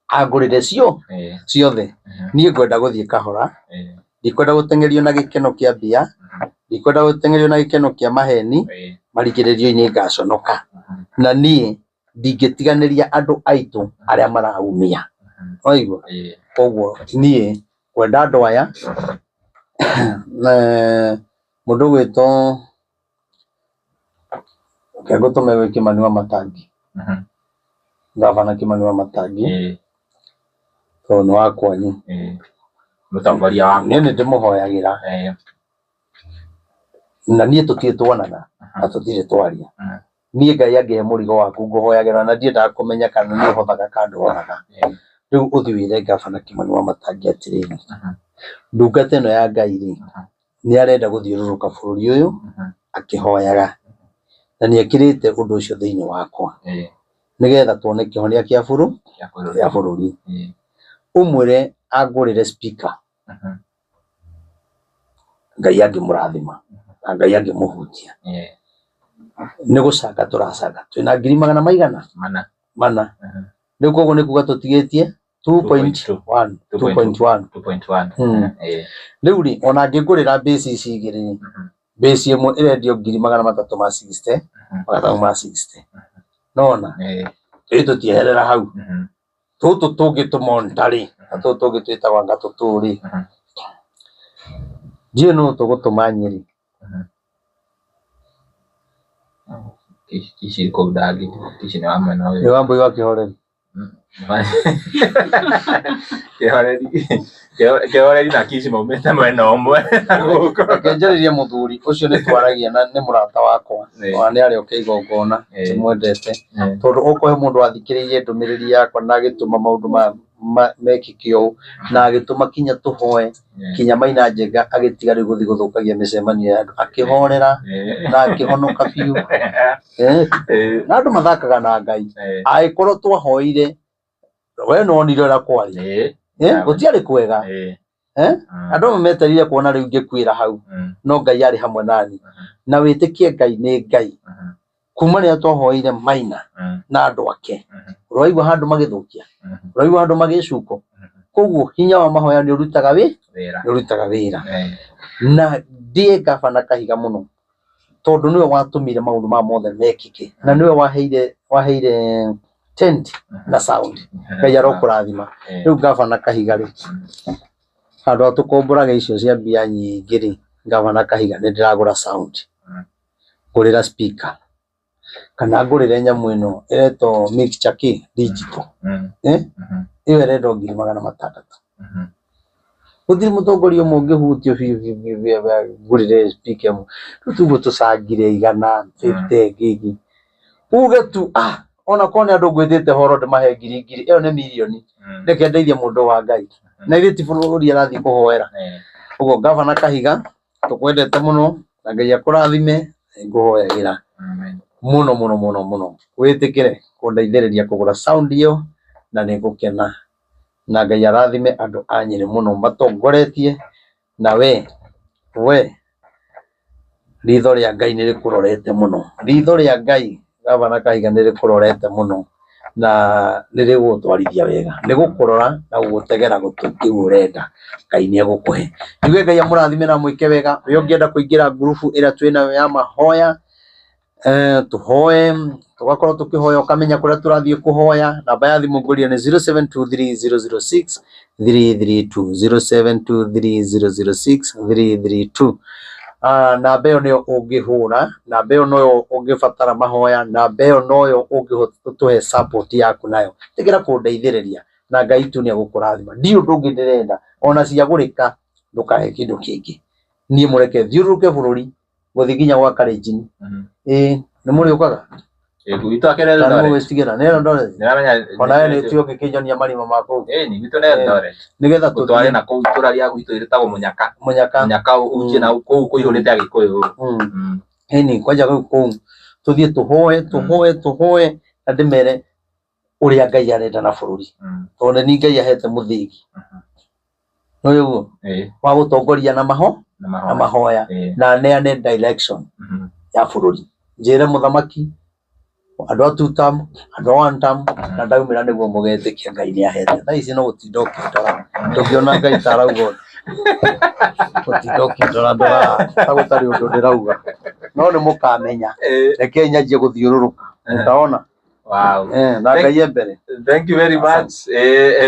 angũrĩre ciothe niĩ ngwenda gũthiĩ kahora ndikwenda gũteng'erio na gĩkeno kĩa mbia ndikwenda gũteng'erio na gĩkeno kĩa maheni marigĩrĩrio-inĩ ngaconoka na niĩ ndingĩtiganĩria andũ aitũ arĩa maraumia waigua koguo niĩ kwenda andũ aya mũndũ gwĩtwo ngũtũme gwĩ Kĩmani wa Matangi gavana Kĩmani wa Matangi tondũ nĩ wakwanyu mũtongoria wa niĩ nĩ ndĩmũhoyagĩra na niĩ tũtirĩ tuonana na tũtirĩ twaria niĩ Ngai angĩhe mũrigo waku ngũhoyagĩra na ndiendaga kũmenya kana nĩ ũhothaga kana ndũhotaga riu uthiwire gavana Kimani Wamatangi atiriri ndungata ino ya Ngai ri ni arenda guthiururuka bururi uyu akihoyaga na ni ekirite undu ucio thiini wakwa nigetha tuone kihonia kia bururi umwire agurire speaker Ngai angimurathima na Ngai angimuhutia ni gucanga turacanga twina 100,000 mana riu koguo ni kuga tutigitie 2.1 riu ri ona ngigurira base ici igiri base imwe irendio 360 nona tutiherera hau tutu tungi tumontari tutu tungi twitagwa ngatuturi ndiyo no tugutuma Nyeri kici ko dagi kici ni amwe nawe ni wambo wa Kihoreri Kihoreri na kici maumete mwena omwe kenjeririe muthuri ucio ni twaragia na ni murata wakwa wa ni ari ukeiga ngona timwendete tondu ukohe mundu athikiririe ndumiriri yakwa na agituma maundu mekikio na agituma kinya tuhoe kinya Maina Njenga agitiga ri guthi guthukagia micemanio ya andu akihorera na akihonoka biu na andu mathakaga na Ngai aikorwo twahoire we no onire ra kwari gutiari kwega andu meterire kuona riu ngikwira hau no Ngai ari hamwe nani na witikie Ngai ni Ngai kuma ria twahoire Maina na andu ake uraigua handu magithukia uraigua handu magicuko koguo hinya wa mahoya ni urutaga wira na ndie gavana Kahiga muno tondu niwe watumire maundu ma mothe mekike na niwe waheire tent na sound Ngai arokurathima riu gavana Kahiga ri handu atukomburaga icio cia mbia nyingi ri gavana Kahiga ni ndiragura sound ngurira speaker kana ngurire nyamu ino ireto mixture ki digital iyo ireto 600,000 uthiri mutongoria umwe hutio ngurire speaker mu tutugo tucangire 150 gigi uge tu ona kone andu ngwithite horo de mahe ngiri iyo ni milioni ndeke ndeithie mundu wa Ngai na ile ti bururi arathi kuhoera ugo gavana Kahiga tukwendete muno na Ngai akurathime nguhoyagira muno witikire kundeithiriria kugura sound iyo na nigukena na Ngai arathime andu a Nyeri muno matongoretie na we ritho ria Ngai ni rikurorete muno ritho ria Ngai gavana Kahiga ni rikurorete muno na nirigutwarithia wega nigukurora na gugutegera gutukiu urenda Ngai ni egukuhe niwe Ngai amurathime na mwike wega we ungienda kuingira grupu ira twina ya mahoya tuhoe tugakorwo tukihoya ukamenya kuria turathie kuhoya namba ya thimu nguria ni 0723006332 namba iyo niyo ungihura namba iyo noyo ungibatara mahoya namba iyo noyo ungituhe support yaku nayo tigira kundeithiriria na Ngai tu ni agukurathima ndio ndungi ndirenda ona ciagurika ndukahe kindu kingi nie mureke thiuruke bururi guthi ginya gwa Kalenjin ni muri ukaga gwito akerere ndore gwicigira nero ndore niramenya ona ni tio kikinyonia marima mako ni gwito nero ndore nigetha tutware na kou turaria gwito iretagwo munyaka ukie na kou kuihurite agikuyu ni kwaja kou tuthie tuhoe na ndimere uria Ngai arenda na bururi tondu ni Ngai ahete muthigi noyo wa gutongoria na mahoya na neane direction ya bururi njire muthamaki andu atutam andu wantam na ndaumira niguo mugetikia Ngai ni ahete tha ici no gutindokindora ndugiona Ngai taraugo gutindokindora ndora tagutari undu ndirauga no ni mukamenya reke nyanjie guthiururuka utaona wow na Ngai embere thank you very much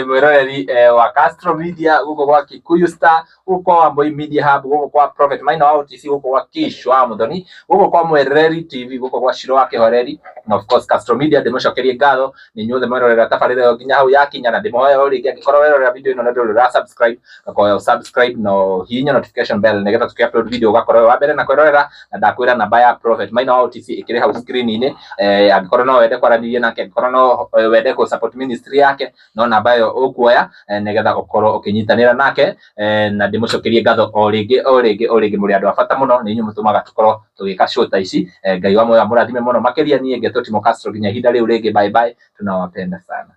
mwiroreri wa Castro Media guko kwa Kikuyu Star guko wa Mboi Media Hub guko kwa Prophet Maina wa OTC guko kwa Kishwa Muthoni guko kwa Mwereri TV guko kwa Shiro wa Kihoreri na of course Castro Media ndimucokerie ngatho ni nyuothe mwirorera tabarire nginya hau yakinya na ndimoya uri ngikorwo werorera video ino na ndorera subscribe gakoya subscribe no hinya notification bell nigetha tukiupload video gakorwo wa mbere na kwirorera na ndakwira namba ya Prophet Maina wa OTC ikiri hau screen ini angikorwo no wende kwaranĩria warie nake korwo no wende ku support ministry yake no namba yo ukuoya nigetha ukorwo ukinyitanira nake na ndimucokerie ngatho o ringi muri andu abata muno ni inyu mutumaga tukorwo tugika show ta ici Ngai wa moyo amurathime muno makiria nie ngeto Timo Castro nginya ihinda riu ringi bye bye tunawapenda sana.